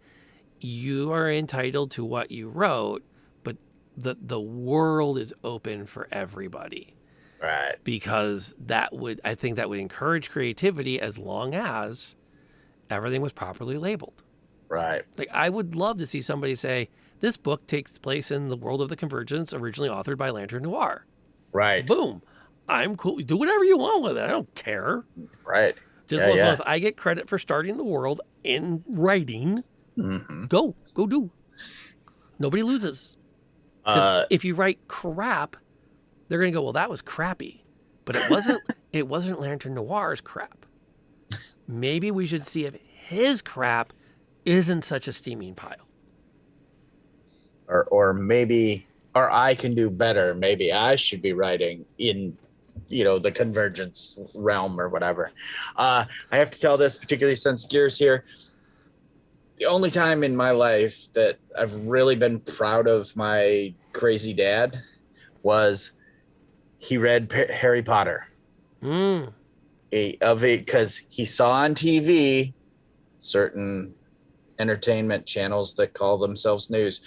[SPEAKER 1] you are entitled to what you wrote, but the world is open for everybody.
[SPEAKER 2] Right.
[SPEAKER 1] Because I think that would encourage creativity as long as everything was properly labeled.
[SPEAKER 2] Right.
[SPEAKER 1] Like, I would love to see somebody say, this book takes place in the world of the Convergence, originally authored by Lantern Noir.
[SPEAKER 2] Right.
[SPEAKER 1] Boom. I'm cool. Do whatever you want with it. I don't care.
[SPEAKER 2] Right.
[SPEAKER 1] Just as long as I get credit for starting the world in writing, go do. Nobody loses. If you write crap, they're going to go, well, that was crappy, but it wasn't Lantern Noir's crap. Maybe we should see if his crap isn't such a steaming pile.
[SPEAKER 2] Or maybe I can do better. Maybe I should be writing in, you know, the Convergence realm or whatever. I have to tell this, particularly since Gear's here. The only time in my life that I've really been proud of my crazy dad was he read Harry Potter. Because he saw on TV certain entertainment channels that call themselves news.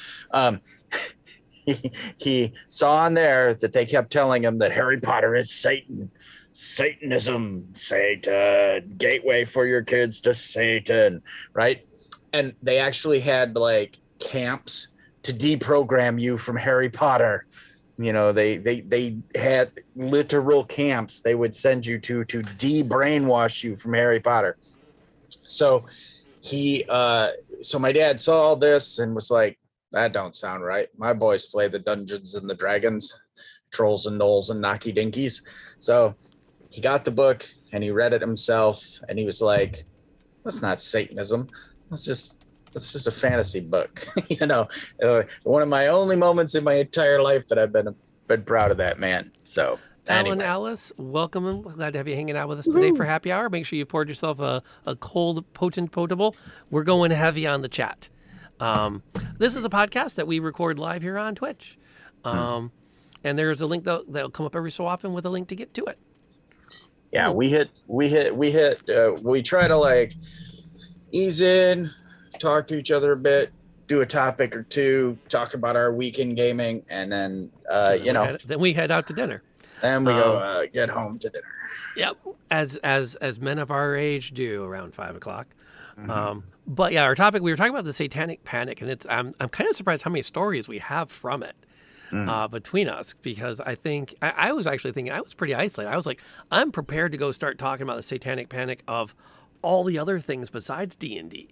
[SPEAKER 2] He saw on there that they kept telling him that Harry Potter is Satanism, Satan, gateway for your kids to Satan, right? And they actually had like camps to deprogram you from Harry Potter. You know, they had literal camps they would send you to de-brainwash you from Harry Potter. So so my dad saw all this and was like, that don't sound right. My boys play the Dungeons and the Dragons, Trolls and Gnolls and Knocky Dinkies. So he got the book and he read it himself and he was like, that's not Satanism. That's just a fantasy book. You know, one of my only moments in my entire life that I've been proud of that man. So
[SPEAKER 1] Alan
[SPEAKER 2] Anyway.
[SPEAKER 1] Alice, welcome. I'm glad to have you hanging out with us today for happy hour. Make sure you poured yourself a cold, potent potable. We're going heavy on the chat. This is a podcast that we record live here on Twitch. And there's a link that'll come up every so often with a link to get to it.
[SPEAKER 2] Yeah, we try to like ease in, talk to each other a bit, do a topic or two, talk about our weekend gaming, and then
[SPEAKER 1] Then we head out to dinner.
[SPEAKER 2] and we go get home to dinner.
[SPEAKER 1] Yep, as men of our age do around 5 o'clock. But yeah, our topic, we were talking about the Satanic Panic, and I'm kind of surprised how many stories we have from it between us, because I think I was actually thinking I was pretty isolated. I was like, I'm prepared to go start talking about the Satanic Panic of all the other things besides D&D,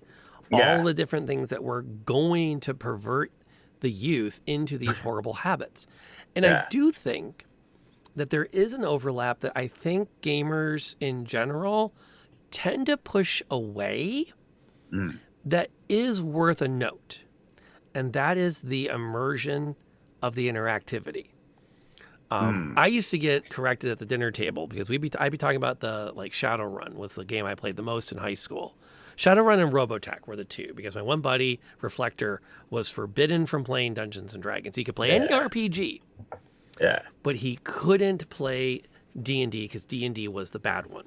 [SPEAKER 1] all the different things that were going to pervert the youth into these horrible habits. And I do think that there is an overlap that I think gamers in general tend to push away that is worth a note. And that is the immersion of the interactivity. I used to get corrected at the dinner table because I'd be talking about the Shadowrun was the game I played the most in high school. Shadowrun and Robotech were the two, because my one buddy, Reflector, was forbidden from playing Dungeons and Dragons. He could play any RPG.
[SPEAKER 2] Yeah.
[SPEAKER 1] But he couldn't play D&D because D&D was the bad one.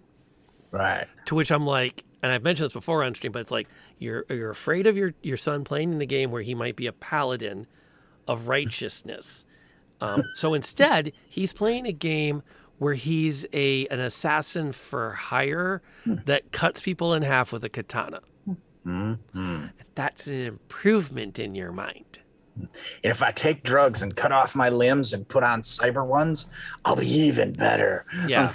[SPEAKER 2] Right.
[SPEAKER 1] To which I'm like, and I've mentioned this before on stream, but it's like, you're afraid of your son playing in a game where he might be a paladin of righteousness. So instead, he's playing a game where he's an assassin for hire that cuts people in half with a katana. That's an improvement in your mind.
[SPEAKER 2] And if I take drugs and cut off my limbs and put on cyber ones, I'll be even better.
[SPEAKER 1] Yeah.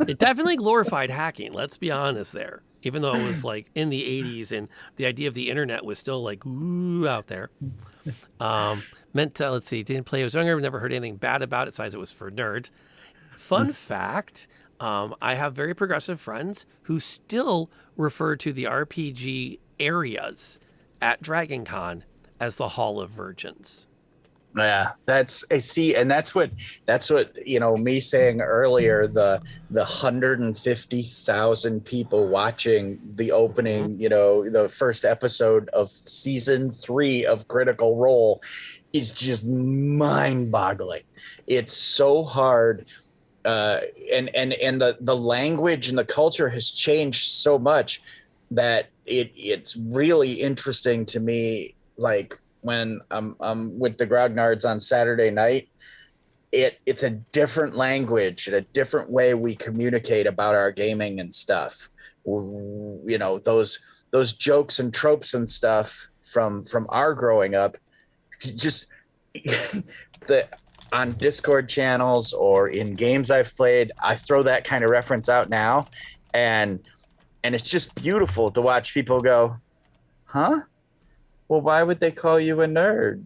[SPEAKER 1] It definitely glorified hacking. Let's be honest there. Even though it was like in the 80s and the idea of the internet was still like, ooh, out there. Let's see, didn't play. I was younger, never heard anything bad about it, besides it was for nerds. Fun fact, I have very progressive friends who still refer to the RPG areas at Dragon Con as the Hall of Virgins.
[SPEAKER 2] Yeah, that's what me saying earlier, the 150,000 people watching the opening, the first episode of season 3 of Critical Role is just mind-boggling. It's so hard, and the language and the culture has changed so much that it's really interesting to me. Like when I'm with the Grognards on Saturday night, it's a different language and a different way we communicate about our gaming and stuff. Those jokes and tropes and stuff from our growing up, just on Discord channels or in games I've played, I throw that kind of reference out now, and it's just beautiful to watch people go, huh? Well, why would they call you a nerd?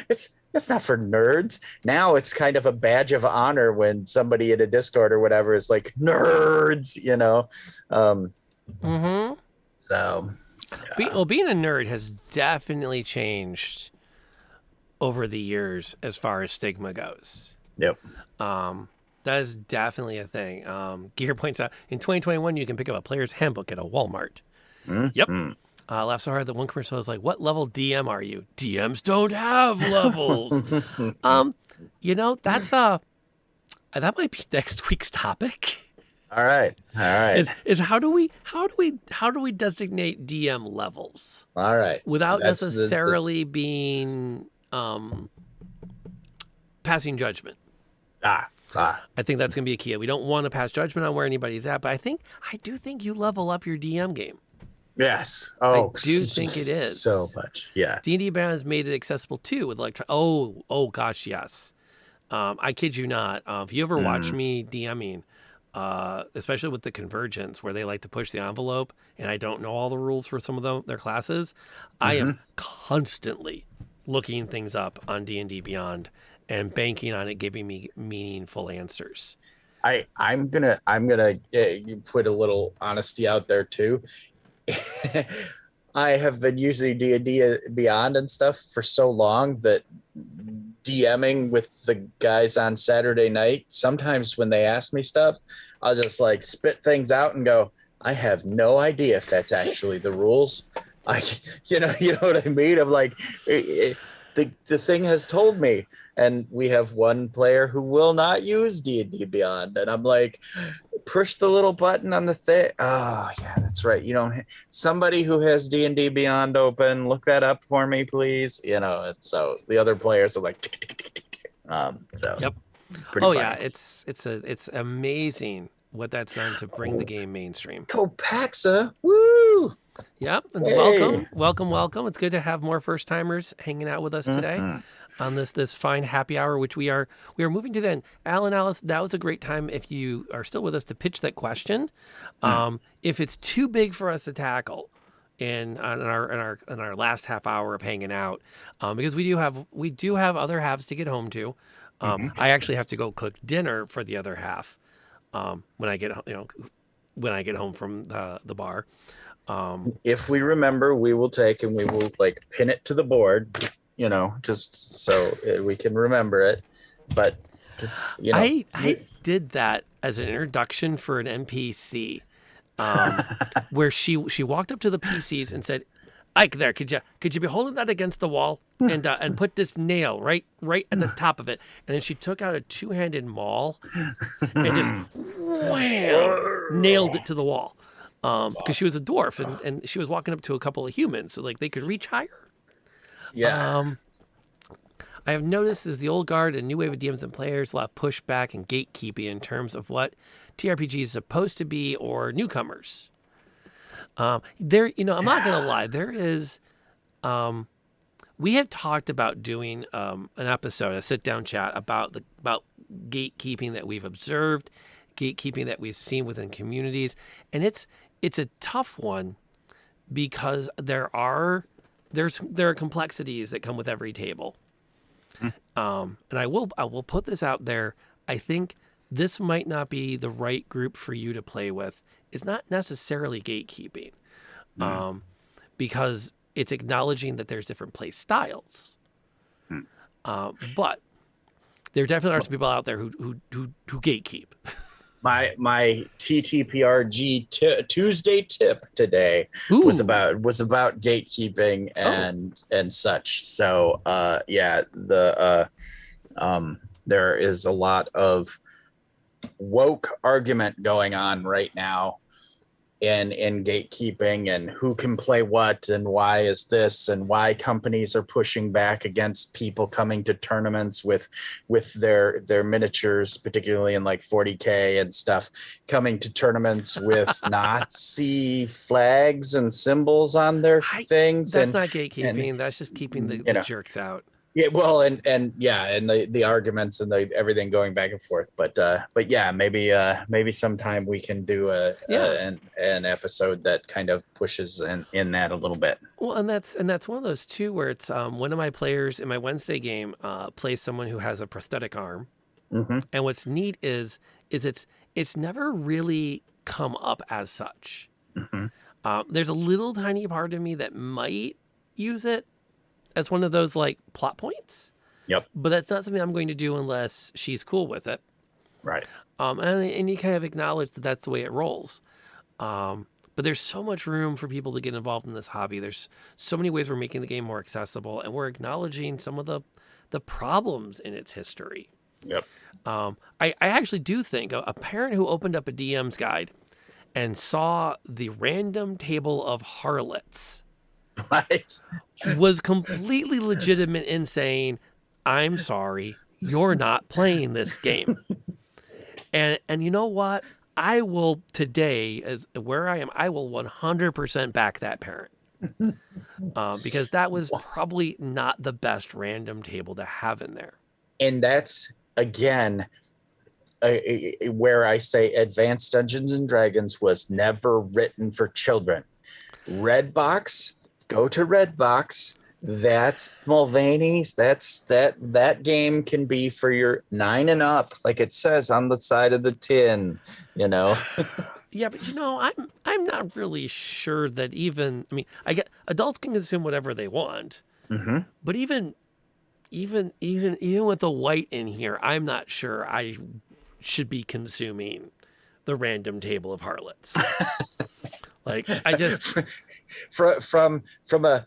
[SPEAKER 2] It's not for nerds. Now it's kind of a badge of honor when somebody in a Discord or whatever is like, nerds, So,
[SPEAKER 1] yeah. Being a nerd has definitely changed over the years as far as stigma goes.
[SPEAKER 2] Yep.
[SPEAKER 1] That is definitely a thing. Gear points out, in 2021, you can pick up a player's handbook at a Walmart. Yep. Laughed so hard that one commercial was like, "What level DM are you?" DMs don't have levels. That's that might be next week's topic.
[SPEAKER 2] All right.
[SPEAKER 1] Is how do we designate DM levels?
[SPEAKER 2] All right.
[SPEAKER 1] Without necessarily being passing judgment.
[SPEAKER 2] I
[SPEAKER 1] think that's going to be a key. We don't want to pass judgment on where anybody's at, but I do think you level up your DM game.
[SPEAKER 2] Yes.
[SPEAKER 1] I do think it is
[SPEAKER 2] so much. Yeah.
[SPEAKER 1] D&D Beyond has made it accessible too with Oh gosh, yes. I kid you not. If you ever watch me DMing, especially with the Convergence, where they like to push the envelope, and I don't know all the rules for some of their classes, I am constantly looking things up on D&D Beyond and banking on it giving me meaningful answers.
[SPEAKER 2] I'm gonna put a little honesty out there too. I have been using D&D Beyond and stuff for so long that DMing with the guys on Saturday night, sometimes when they ask me stuff, I'll just like spit things out and go, I have no idea if that's actually the rules. You know what I mean? I'm like, the thing has told me, and we have one player who will not use D&D Beyond, and I'm like, push the little button on the thing. Oh yeah, that's right. You don't. Somebody who has D&D Beyond open, look that up for me, please. You know, and so the other players are like, tick, tick, tick, tick, tick. So
[SPEAKER 1] Yep.
[SPEAKER 2] pretty
[SPEAKER 1] Oh
[SPEAKER 2] funny.
[SPEAKER 1] yeah, it's amazing what that's done to bring the game mainstream.
[SPEAKER 2] Copaxa, woo!
[SPEAKER 1] Yep. And
[SPEAKER 2] Hey.
[SPEAKER 1] welcome. It's good to have more first timers hanging out with us today on this fine happy hour, which we are moving to then. Alan, Alice, that was a great time if you are still with us to pitch that question. If it's too big for us to tackle in our last half hour of hanging out, because we do have other halves to get home to. I actually have to go cook dinner for the other half when I get home from the bar.
[SPEAKER 2] If we remember, we will take and we will like pin it to the board, you know, just so we can remember it. But you know,
[SPEAKER 1] I did that as an introduction for an NPC, where she walked up to the PCs and said, "Ike, there, could you be holding that against the wall and put this nail right at the top of it?" And then she took out a two-handed maul and just wham, nailed it to the wall. Because she was a dwarf and she was walking up to a couple of humans, so like they could reach higher.
[SPEAKER 2] yeah.
[SPEAKER 1] I have noticed as the old guard and new wave of DMs and players allow pushback and gatekeeping in terms of what TRPG is supposed to be or newcomers. I'm not gonna lie, there is. We have talked about doing an episode, a sit-down chat about gatekeeping that we've observed, gatekeeping that we've seen within communities, and it's a tough one because there are complexities that come with every table. And I will put this out there. I think this might not be the right group for you to play with. It's not necessarily gatekeeping, because it's acknowledging that there's different play styles. But there definitely are some people out there who gatekeep.
[SPEAKER 2] My TTPRG Tuesday tip today was about gatekeeping and such. So there is a lot of woke argument going on right now in gatekeeping and who can play what and why is this and why companies are pushing back against people coming to tournaments with their miniatures, particularly in like 40K and stuff, coming to tournaments with Nazi flags and symbols on their things.
[SPEAKER 1] That's not gatekeeping. That's just keeping the jerks out.
[SPEAKER 2] Yeah, well, and the arguments and everything going back and forth, but yeah, maybe sometime we can do an episode that kind of pushes in that a little bit.
[SPEAKER 1] Well, and that's one of those too where it's one of my players in my Wednesday game plays someone who has a prosthetic arm, and what's neat is it's never really come up as such. There's a little tiny part of me that might use it as one of those like plot points.
[SPEAKER 2] Yep.
[SPEAKER 1] But that's not something I'm going to do unless she's cool with it.
[SPEAKER 2] Right.
[SPEAKER 1] And you kind of acknowledge that that's the way it rolls. But there's so much room for people to get involved in this hobby. There's so many ways we're making the game more accessible, and we're acknowledging some of the problems in its history.
[SPEAKER 2] Yep.
[SPEAKER 1] I actually do think a parent who opened up a DM's guide and saw the random table of harlots
[SPEAKER 2] Right.
[SPEAKER 1] was completely legitimate in saying, "I'm sorry, you're not playing this game." And you know what? I will today, as where I am, I will 100% back that parent. Because that was probably not the best random table to have in there.
[SPEAKER 2] And that's, again, where I say Advanced Dungeons and Dragons was never written for children. Redbox, go to Redbox. That's Mulvaney's. That game can be for your 9 and up, like it says on the side of the tin, you know.
[SPEAKER 1] Yeah, but I'm not really sure that even, I mean, I get adults can consume whatever they want, but even even with the white in here, I'm not sure I should be consuming the random table of harlots. Like I just
[SPEAKER 3] from a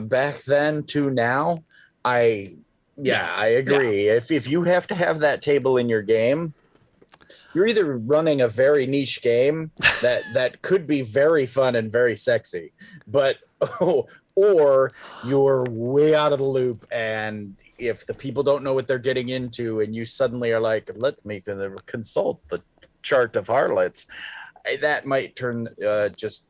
[SPEAKER 3] back then to now, I agree.
[SPEAKER 1] Yeah.
[SPEAKER 3] If you have to have that table in your game, you're either running a very niche game that could be very fun and very sexy, but or you're way out of the loop. And if the people don't know what they're getting into, and you suddenly are like, let me consult the chart of harlots, that might turn just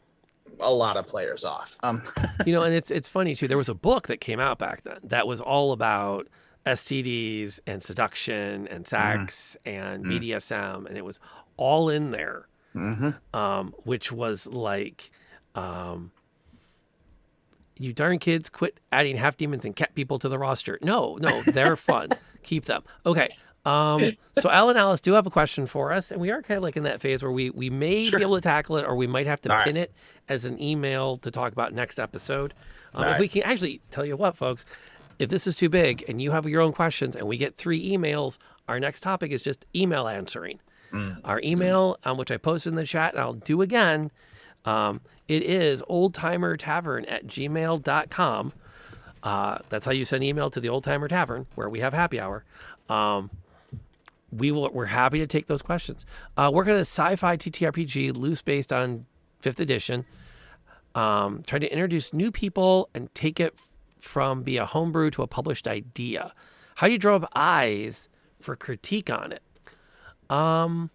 [SPEAKER 3] a lot of players off.
[SPEAKER 1] And it's funny too. There was a book that came out back then that was all about STDs and seduction and sex and BDSM, and it was all in there. Which was like, you darn kids, quit adding half demons and cat people to the roster. No, they're fun. Keep them. Okay. So Al and Alice do have a question for us, and we are kind of like in that phase where we may be able to tackle it, or we might have to pin it as an email to talk about next episode. If we can actually tell you what, folks, if this is too big and you have your own questions and we get 3 emails, our next topic is just email answering. Our email, which I posted in the chat, and I'll do again, it is oldtimertavern@gmail.com. That's how you send email to the Old Timer Tavern, where we have happy hour. We're happy to take those questions. Working on a sci-fi TTRPG, loose based on 5th edition. Trying to introduce new people and take it from be a homebrew to a published idea. How do you draw up eyes for critique on it? And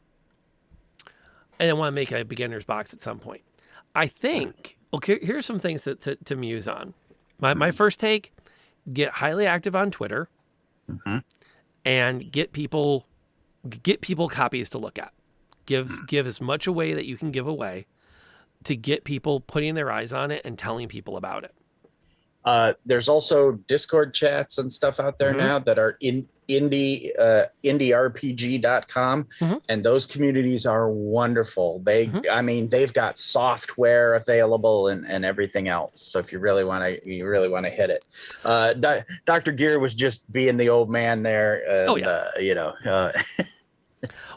[SPEAKER 1] I want to make a beginner's box at some point. I think, okay, here's some things to muse on. My first take, get highly active on Twitter and get people copies to look at. Give as much away that you can give away to get people putting their eyes on it and telling people about it.
[SPEAKER 3] There's also Discord chats and stuff out there now that are in indierpg.com, and those communities are wonderful. They've got software available and everything else. So if you really want to hit it, Dr. Gear was just being the old man there.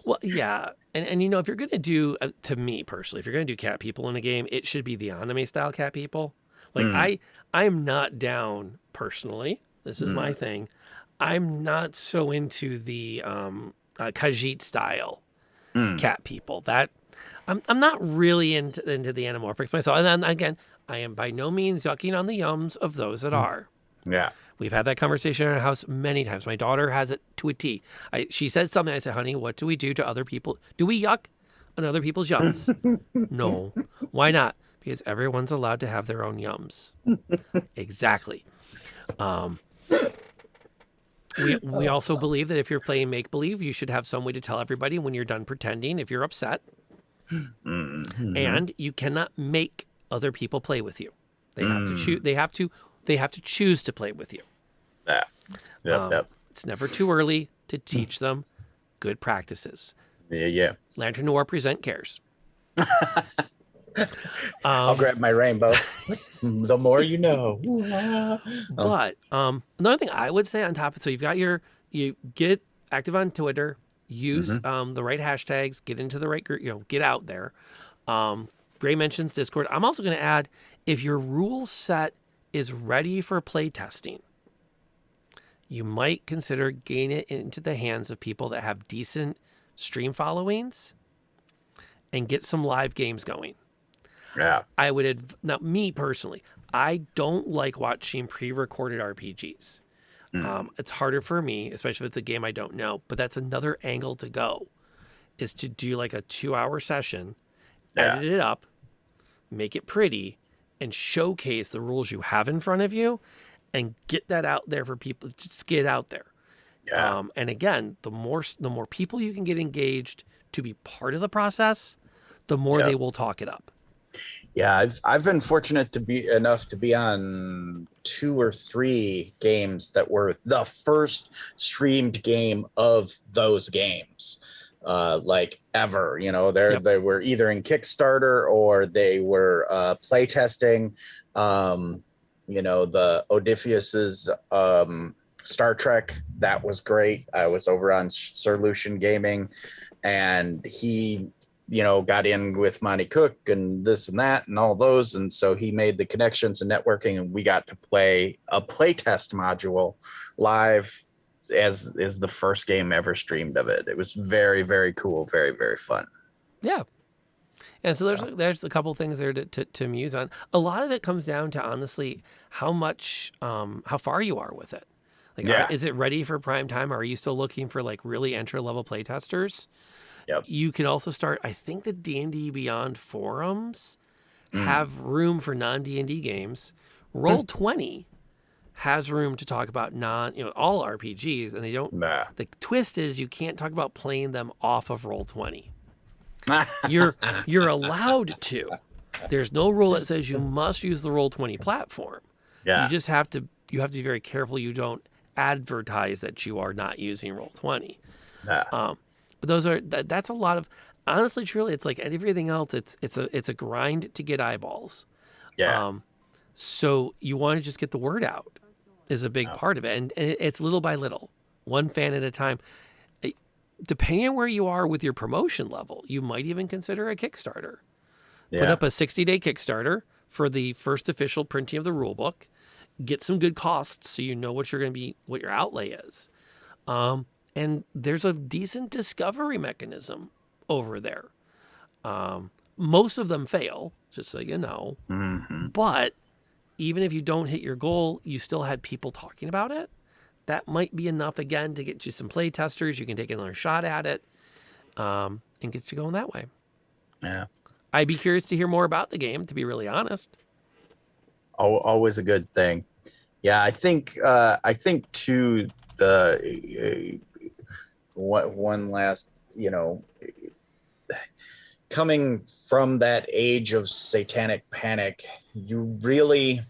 [SPEAKER 1] Well, yeah. And if you're going to do, to me personally, if you're going to do cat people in a game, it should be the anime style cat people. Like I'm not down personally. This is my thing. I'm not so into the Khajiit style cat people. That I'm not really into the anamorphics myself. And then again, I am by no means yucking on the yums of those that are.
[SPEAKER 3] Yeah.
[SPEAKER 1] We've had that conversation in our house many times. My daughter has it to a T. She said something. I said, honey, what do we do to other people? Do we yuck on other people's yums? No. Why not? Because everyone's allowed to have their own yums. Exactly. We also believe that if you're playing make-believe, you should have some way to tell everybody when you're done pretending if you're upset. And you cannot make other people play with you. They have to choose. They have to choose to play with you.
[SPEAKER 3] Yeah. Yep.
[SPEAKER 1] It's never too early to teach them good practices.
[SPEAKER 3] Yeah.
[SPEAKER 1] Lantern Noir Present cares.
[SPEAKER 3] I'll grab my rainbow. The more you know.
[SPEAKER 1] But another thing I would say on top of, so you get active on Twitter, use the right hashtags, get into the right group, get out there. Gray mentions Discord. I'm also going to add, if your rule set is ready for play testing, you might consider getting it into the hands of people that have decent stream followings and get some live games going.
[SPEAKER 3] Yeah.
[SPEAKER 1] I would now, me personally, I don't like watching pre-recorded RPGs. It's harder for me, especially if it's a game I don't know. But that's another angle to go, is to do like a 2-hour session, edit it up, make it pretty, and showcase the rules you have in front of you, and get that out there for people. Just get it out there.
[SPEAKER 3] Yeah.
[SPEAKER 1] And again, the more people you can get engaged to be part of the process, the more they will talk it up.
[SPEAKER 3] Yeah, I've been fortunate to be on 2 or 3 games that were the first streamed game of those games, like ever. They were either in Kickstarter or they were playtesting. The Odysseus's
[SPEAKER 2] Star Trek. That was great. I was over on Sir Lucian Gaming, and he, got in with Monty Cook and this and that and all those. And so he made the connections and networking, and we got to play a playtest module live as is the first game ever streamed of it. It was very, very cool. Very, very fun.
[SPEAKER 1] Yeah. And so there's a couple things there to muse on. A lot of it comes down to, honestly, how far you are with it. Like, is it ready for prime time? Or are you still looking for like really entry level playtesters?
[SPEAKER 2] Yep.
[SPEAKER 1] You can also start, I think the D&D Beyond forums have room for non D&D games. Roll20 has room to talk about all RPGs, and they don't.
[SPEAKER 2] Nah.
[SPEAKER 1] The twist is you can't talk about playing them off of Roll20. You're allowed to. There's no rule that says you must use the Roll20 platform.
[SPEAKER 2] Yeah.
[SPEAKER 1] You just have to be very careful you don't advertise that you are not using Roll20.
[SPEAKER 2] Nah.
[SPEAKER 1] But that's a lot of, honestly, truly, it's like everything else. It's a grind to get eyeballs.
[SPEAKER 2] Yeah.
[SPEAKER 1] So you want to just get the word out is a big part of it, and it's little by little, one fan at a time. Depending on where you are with your promotion level, you might even consider a Kickstarter.
[SPEAKER 2] Yeah.
[SPEAKER 1] Put up a 60-day Kickstarter for the first official printing of the rule book. Get some good costs so you know what your outlay is. And there's a decent discovery mechanism over there. Most of them fail, just so you know.
[SPEAKER 2] Mm-hmm.
[SPEAKER 1] But even if you don't hit your goal, you still had people talking about it. That might be enough, again, to get you some play testers. You can take another shot at it and get you going that way.
[SPEAKER 2] Yeah.
[SPEAKER 1] I'd be curious to hear more about the game, to be really honest.
[SPEAKER 2] Always a good thing. Yeah, I think too, the one last, coming from that age of satanic panic, you really,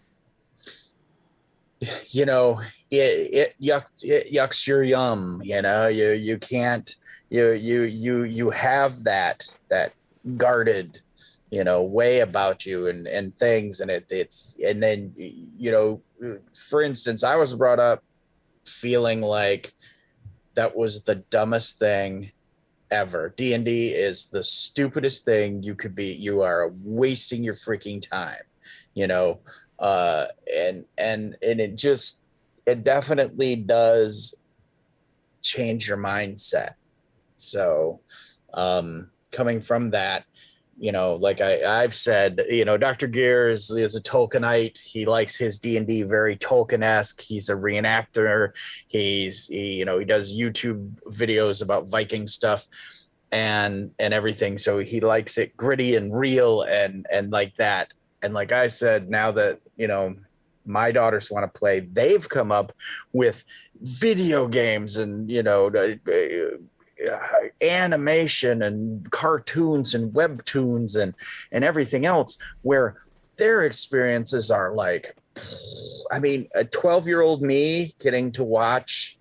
[SPEAKER 2] it yucks your yum. You can't, you have that guarded, way about you and things, and and then, for instance, I was brought up feeling like that was the dumbest thing ever. D&D is the stupidest thing you could be. You are wasting your freaking time, and it definitely does change your mindset. So coming from that, like I've said, Dr. Gear is a Tolkienite. He likes his D&D very Tolkien-esque. He's a reenactor. He does YouTube videos about Viking stuff and everything. So he likes it gritty and real and like that. And like I said, now that, my daughters want to play, they've come up with video games and, animation and cartoons and webtoons and everything else, where their experiences are like, I mean, a 12-year-old me getting to watch,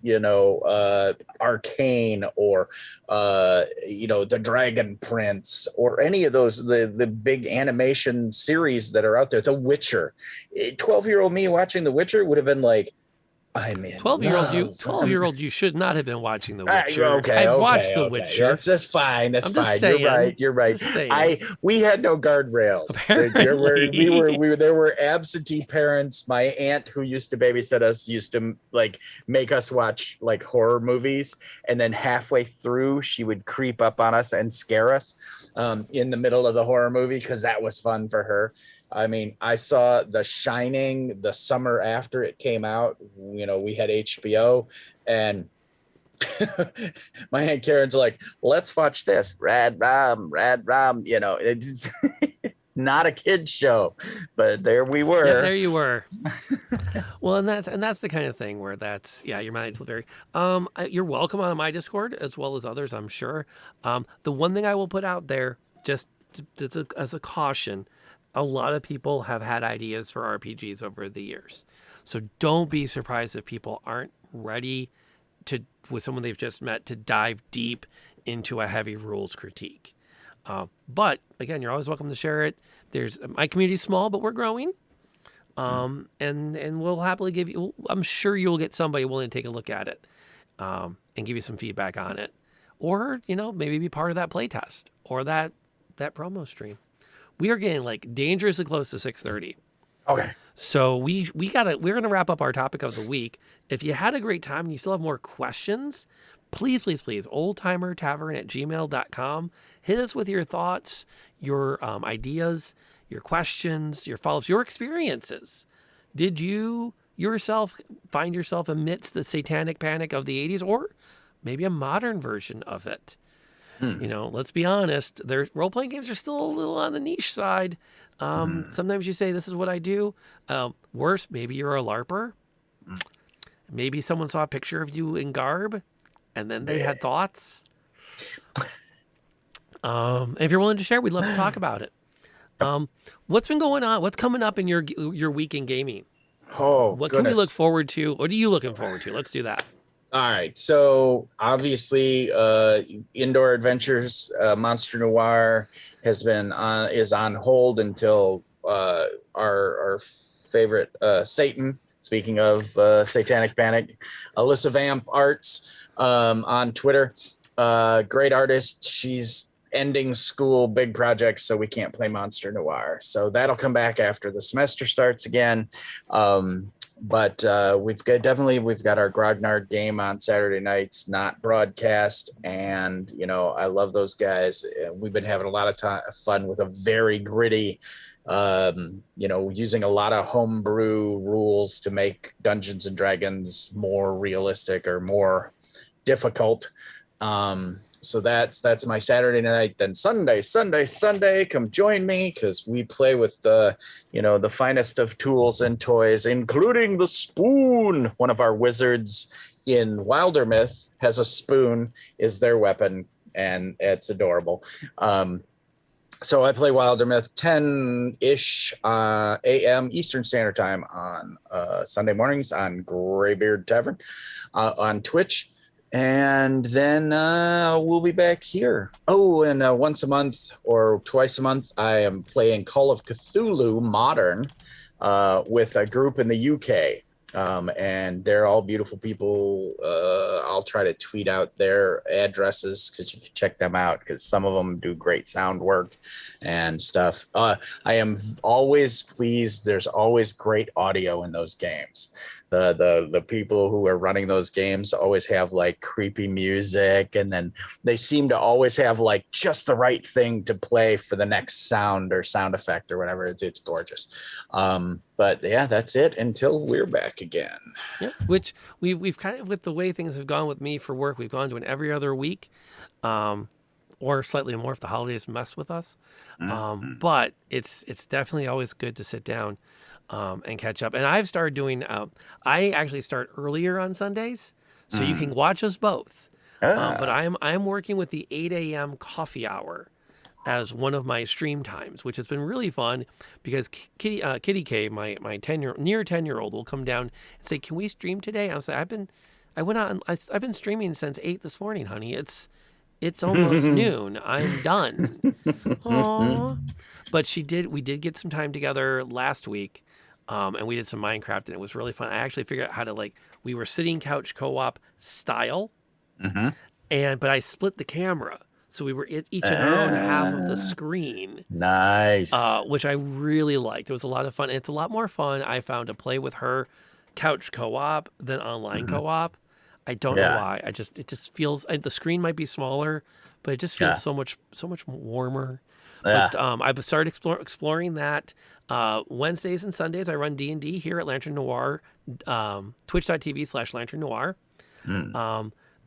[SPEAKER 2] Arcane or, The Dragon Prince or any of those, the big animation series that are out there, The Witcher. 12-year-old me watching The Witcher would have been like, I'm in
[SPEAKER 1] 12-year-old you should not have been watching The Witcher.
[SPEAKER 2] I've
[SPEAKER 1] watched The Witcher.
[SPEAKER 2] That's fine. That's fine.
[SPEAKER 1] Saying,
[SPEAKER 2] You're right. We had no guardrails. There were absentee parents. My aunt, who used to babysit us, used to like make us watch like horror movies, and then halfway through she would creep up on us and scare us in the middle of the horror movie, because that was fun for her. I mean, I saw The Shining the summer after it came out. We had HBO, and my Aunt Karen's like, let's watch this. Rad Rom. It's not a kid's show, but there we were.
[SPEAKER 1] Yeah, there you were. Well, and that's the kind of thing where your mind's very, you're welcome on my Discord as well as others, I'm sure. The one thing I will put out there, just as a caution, a lot of people have had ideas for RPGs over the years. So don't be surprised if people aren't ready with someone they've just met, to dive deep into a heavy rules critique. But again, you're always welcome to share it. My community's small, but we're growing. And we'll happily give you. I'm sure you'll get somebody willing to take a look at it, and give you some feedback on it, or maybe be part of that playtest or that promo stream. We are getting like dangerously close to 6:30.
[SPEAKER 2] Okay.
[SPEAKER 1] So we're gonna wrap up our topic of the week. If you had a great time and you still have more questions, please, oldtimertavern@gmail.com. Hit us with your thoughts, your ideas, your questions, your follow-ups, your experiences. Did you yourself find yourself amidst the satanic panic of the 80s, or maybe a modern version of it? Let's be honest, role-playing games are still a little on the niche side. Sometimes you say, this is what I do. Worse, maybe you're a LARPer. Maybe someone saw a picture of you in garb, and then they had thoughts. And if you're willing to share, we'd love to talk about it. What's been going on? What's coming up in your week in gaming?
[SPEAKER 2] Oh,
[SPEAKER 1] what
[SPEAKER 2] goodness.
[SPEAKER 1] Can we look forward to? What are you looking forward to? Let's do that.
[SPEAKER 2] All right. So obviously, Indoor Adventures Monster Noir is on hold until our favorite Satan. Speaking of Satanic Panic, Alyssa Vamp Arts on Twitter. Great artist. She's ending school, big projects, so we can't play Monster Noir. So that'll come back after the semester starts again. But we've got our Grognard game on Saturday nights, not broadcast, and I love those guys. We've been having a lot of fun with a very gritty, using a lot of homebrew rules to make Dungeons and Dragons more realistic or more difficult. So that's my Saturday night. Then Sunday, come join me, because we play with the finest of tools and toys, including the spoon. One of our wizards in Wilder Myth has a spoon, is their weapon, and it's adorable. So I play Wilder Myth 10-ish a.m. Eastern Standard Time on Sunday mornings on Graybeard Tavern on Twitch. And then we'll be back here. Oh, and once a month or twice a month, I am playing Call of Cthulhu Modern with a group in the UK. And they're all beautiful people. I'll try to tweet out their addresses, because you can check them out, because some of them do great sound work and stuff. I am always pleased. There's always great audio in those games. The people who are running those games always have like creepy music, and then they seem to always have like just the right thing to play for the next sound or sound effect or whatever. It's gorgeous. But yeah, that's it until we're back again.
[SPEAKER 1] Yeah, which we've kind of, with the way things have gone with me for work, we've gone to an every other week, or slightly more if the holidays mess with us. But it's definitely always good to sit down and catch up. And I've started doing, I actually start earlier on Sundays, so you can watch us both. But I'm working with the 8 a.m. coffee hour as one of my stream times, which has been really fun, because Kitty K, my 10-year-old, will come down and say, "Can we stream today?" I'll say, "I've been streaming since 8 this morning, honey. It's almost noon. I'm done." Aww. But we did get some time together last week, and we did some Minecraft, and it was really fun. I actually figured out how to, we were sitting couch co-op style, but I split the camera. So we were each in our own half of the screen.
[SPEAKER 2] Nice.
[SPEAKER 1] Which I really liked. It was a lot of fun. And it's a lot more fun, I found, to play with her couch co-op than online co-op. I don't know why. It just feels, the screen might be smaller, but it just feels so much warmer. Yeah. But I've started exploring that. Wednesdays and Sundays, I run D&D here at Lantern Noir, twitch.tv/Lantern Noir.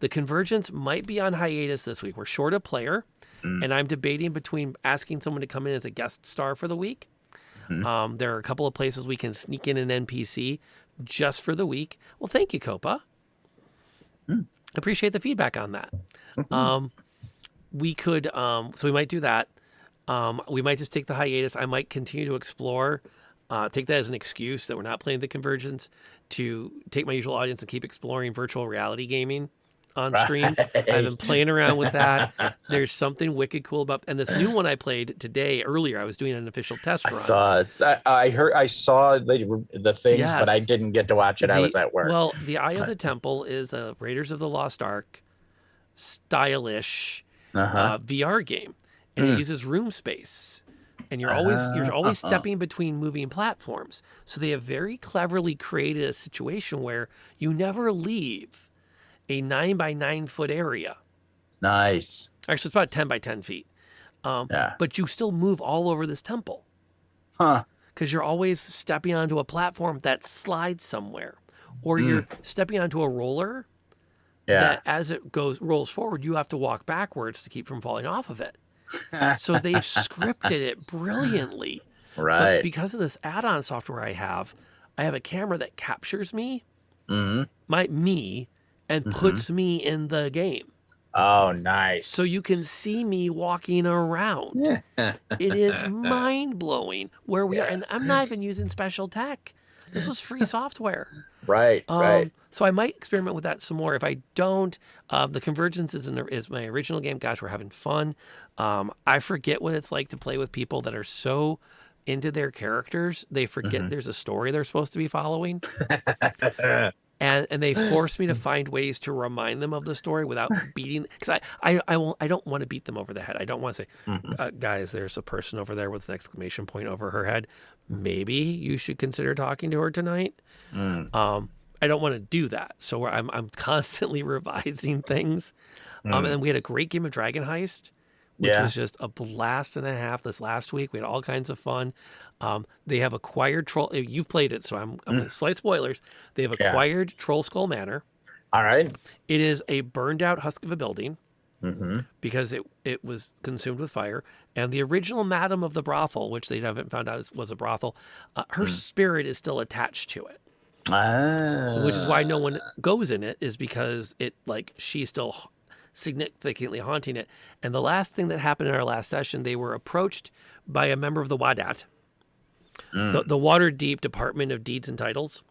[SPEAKER 1] The Convergence might be on hiatus this week. We're short a player, and I'm debating between asking someone to come in as a guest star for the week. There are a couple of places we can sneak in an NPC just for the week. Well, thank you, Copa. Appreciate the feedback on that. We could, so we might do that. We might just take the hiatus. I might continue to explore, take that as an excuse that we're not playing the Convergence, to take my usual audience and keep exploring virtual reality gaming. on stream. I've been playing around with that. There's something wicked cool about, and this new one I played today earlier. I was doing an official test run.
[SPEAKER 2] I saw it. I saw the things, but I
[SPEAKER 1] Yes.
[SPEAKER 2] didn't get to watch it. I was at work.
[SPEAKER 1] Well, the Eye of the Temple is a Raiders of the Lost Ark stylish VR game, and it uses room space, and you're always stepping between moving platforms. So they have very cleverly created a situation where you never leave a 9 by 9 foot area.
[SPEAKER 2] Nice.
[SPEAKER 1] Actually, it's about 10 by 10 feet. But you still move all over this temple.
[SPEAKER 2] Huh.
[SPEAKER 1] Because you're always stepping onto a platform that slides somewhere, or you're stepping onto a roller that as it rolls forward, you have to walk backwards to keep from falling off of it. So they've scripted it brilliantly.
[SPEAKER 2] Right.
[SPEAKER 1] But because of this add-on software I have a camera that captures me, and puts me in the game.
[SPEAKER 2] Oh, nice.
[SPEAKER 1] So you can see me walking around. It is mind-blowing where we are. And I'm not even using special tech. This was free software.
[SPEAKER 2] Right.
[SPEAKER 1] So I might experiment with that some more. If I don't, the Convergence is my original game. Gosh, we're having fun. I forget what it's like to play with people that are so into their characters. They forget there's a story they're supposed to be following. And they force me to find ways to remind them of the story without beating. Because I don't want to beat them over the head. I don't want to say, guys, there's a person over there with an exclamation point over her head. Maybe you should consider talking to her tonight. I don't want to do that. So I'm constantly revising things. And then we had a great game of Dragon Heist, which was just a blast and a half this last week. We had all kinds of fun. They have acquired Troll. You've played it, so I'm going to slight spoilers. They have acquired Troll Skull Manor.
[SPEAKER 2] All right.
[SPEAKER 1] It is a burned out husk of a building because it was consumed with fire. And the original madam of the brothel, which they haven't found out was a brothel, her spirit is still attached to it. Which is why no one goes in it, is because she's still significantly haunting it. And the last thing that happened in our last session, they were approached by a member of the WADAT, the Waterdeep Department of Deeds and Titles,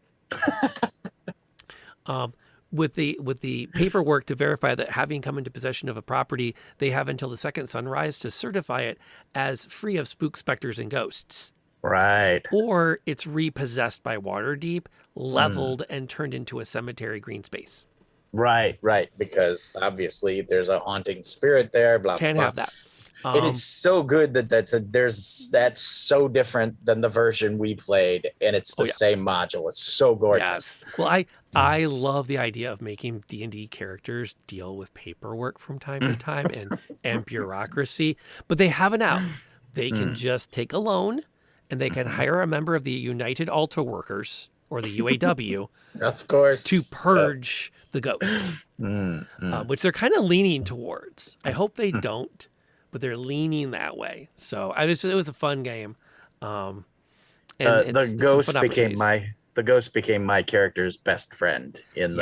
[SPEAKER 1] with the paperwork to verify that having come into possession of a property, they have until the second sunrise to certify it as free of spook, specters, and ghosts.
[SPEAKER 2] Right.
[SPEAKER 1] Or it's repossessed by Waterdeep, leveled, and turned into a cemetery green space.
[SPEAKER 2] Right. Because obviously there's a haunting spirit there. Blah.
[SPEAKER 1] Can't
[SPEAKER 2] blah.
[SPEAKER 1] have that.
[SPEAKER 2] And it's so good that's so different than the version we played, and it's the same module. It's so gorgeous.
[SPEAKER 1] Yes. Well, I love the idea of making D&D characters deal with paperwork from time to time and bureaucracy, but they have an out. They can just take a loan, and they can hire a member of the United Altar Workers, or the UAW,
[SPEAKER 2] of course,
[SPEAKER 1] to purge the ghost, which they're kind of leaning towards. I hope they don't, but they're leaning that way. So it was a fun game. And
[SPEAKER 2] the ghost became my character's best friend in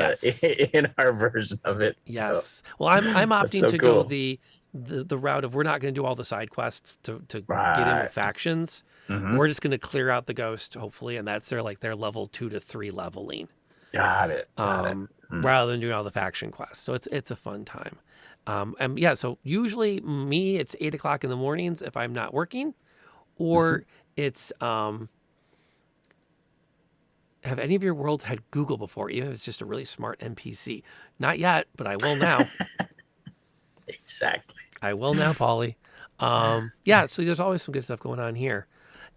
[SPEAKER 2] in our version of it.
[SPEAKER 1] Yes.
[SPEAKER 2] So.
[SPEAKER 1] Well, I'm opting to
[SPEAKER 2] cool.
[SPEAKER 1] go the route of, we're not going to do all the side quests to get in with factions. We're just going to clear out the ghost, hopefully, and that's their level 2 to 3 leveling.
[SPEAKER 2] Got it.
[SPEAKER 1] Rather than doing all the faction quests. So it's a fun time. So usually me, it's 8 o'clock in the mornings if I'm not working, or it's, have any of your worlds had Google before, even if it's just a really smart NPC? Not yet, but I will now.
[SPEAKER 2] Exactly.
[SPEAKER 1] I will now, Polly. So there's always some good stuff going on here.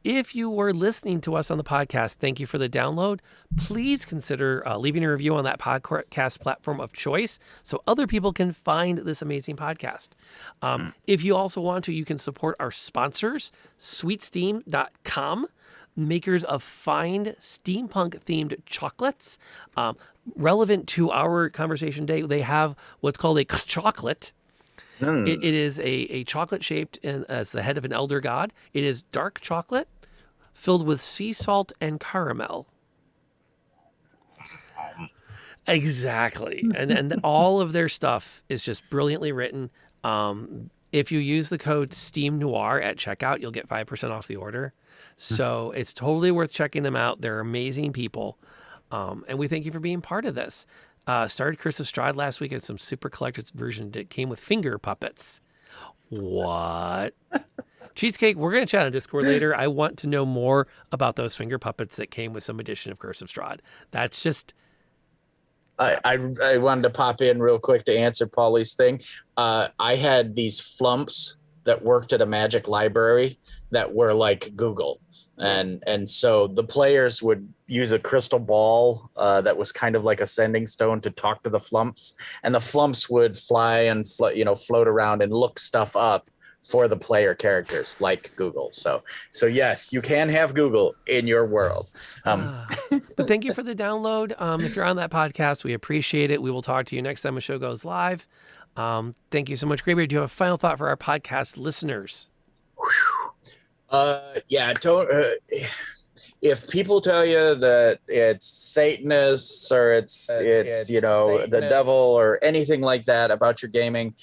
[SPEAKER 1] If you were listening to us on the podcast, thank you for the download. Please consider leaving a review on that podcast platform of choice so other people can find this amazing podcast. If you also want to, you can support our sponsors, sweetsteam.com, makers of fine steampunk-themed chocolates. Relevant to our conversation today, they have what's called a chocolate. It is a chocolate shaped as the head of an elder god. It is dark chocolate filled with sea salt and caramel. Exactly. And all of their stuff is just brilliantly written. If you use the code Steam Noir at checkout, you'll get 5% off the order. So it's totally worth checking them out. They're amazing people. And we thank you for being part of this. Started Curse of Strahd last week, and some super collector's version that came with finger puppets. What? Cheesecake, we're going to chat on Discord later. I want to know more about those finger puppets that came with some edition of Curse of Strahd. That's just...
[SPEAKER 2] I wanted to pop in real quick to answer Paulie's thing. I had these flumps that worked at a magic library that were like Google. And so the players would use a crystal ball that was kind of like a sending stone to talk to the flumps, and the flumps would fly and float around and look stuff up for the player characters like Google. So yes, you can have Google in your world.
[SPEAKER 1] But thank you for the download. If you're on that podcast, we appreciate it. We will talk to you next time the show goes live. Thank you so much, Graybeard. Do you have a final thought for our podcast listeners?
[SPEAKER 2] Don't. If people tell you that it's Satanists or it's the devil or anything like that about your gaming,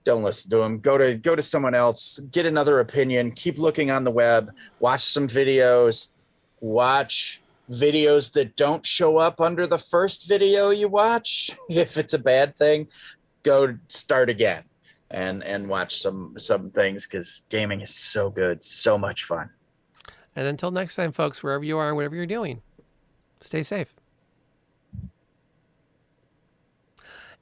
[SPEAKER 2] don't listen to them. Go to someone else. Get another opinion. Keep looking on the web. Watch some videos. Watch videos that don't show up under the first video you watch. If it's a bad thing, go start again and watch some things, because gaming is so good, so much fun.
[SPEAKER 1] And until next time, folks, wherever you are and whatever you're doing, stay safe.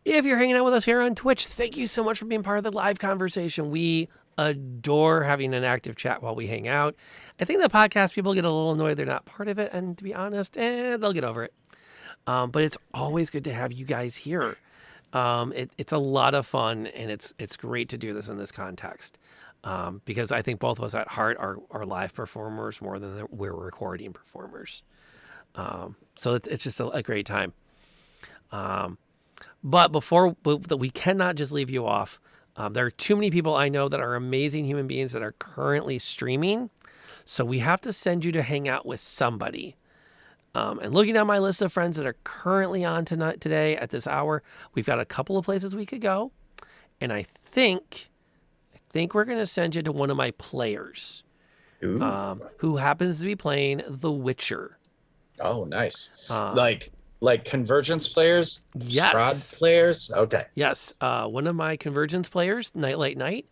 [SPEAKER 1] If you're hanging out with us here on Twitch, thank you so much for being part of the live conversation. We adore having an active chat while we hang out. I think the podcast people get a little annoyed they're not part of it, and to be honest, they'll get over it. But it's always good to have you guys here. It's a lot of fun, and it's great to do this in this context. Because I think both of us at heart are live performers more than we're recording performers. So it's just a great time. But we cannot just leave you off. There are too many people I know that are amazing human beings that are currently streaming. So we have to send you to hang out with somebody. And looking at my list of friends that are currently on today at this hour, we've got a couple of places we could go. And I think we're going to send you to one of my players who happens to be playing The Witcher.
[SPEAKER 2] Oh, nice. Like Convergence players?
[SPEAKER 1] Yes.
[SPEAKER 2] Strahd players? Okay.
[SPEAKER 1] Yes. One of my Convergence players, Nightlight Night,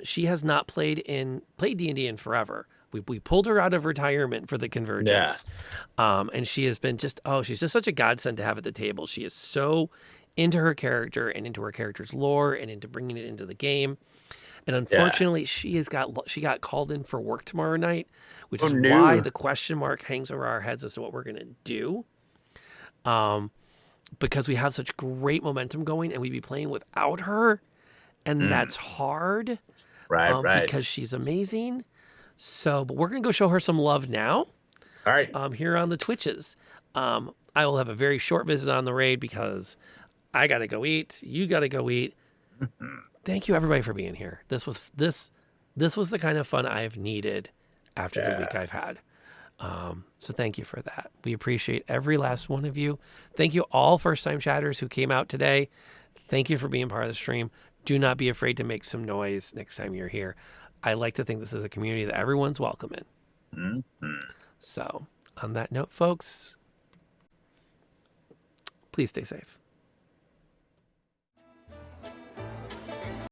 [SPEAKER 1] she has not played D&D in forever. We pulled her out of retirement for the Convergence. Yeah. And she has been she's just such a godsend to have at the table. She is so into her character and into her character's lore and into bringing it into the game. And unfortunately, she got called in for work tomorrow night, which is why the question mark hangs over our heads as to what we're going to do. Because we have such great momentum going, and we'd be playing without her, and that's hard. Right. Because she's amazing. So, but we're going to go show her some love now.
[SPEAKER 2] All right.
[SPEAKER 1] Here on the Twitches. I will have a very short visit on the raid because I got to go eat. You got to go eat. Thank you, everybody, for being here. This was the kind of fun I've needed after the week I've had. So thank you for that. We appreciate every last one of you. Thank you all first-time chatters who came out today. Thank you for being part of the stream. Do not be afraid to make some noise next time you're here. I like to think this is a community that everyone's welcome in. Mm-hmm. So on that note, folks, please stay safe.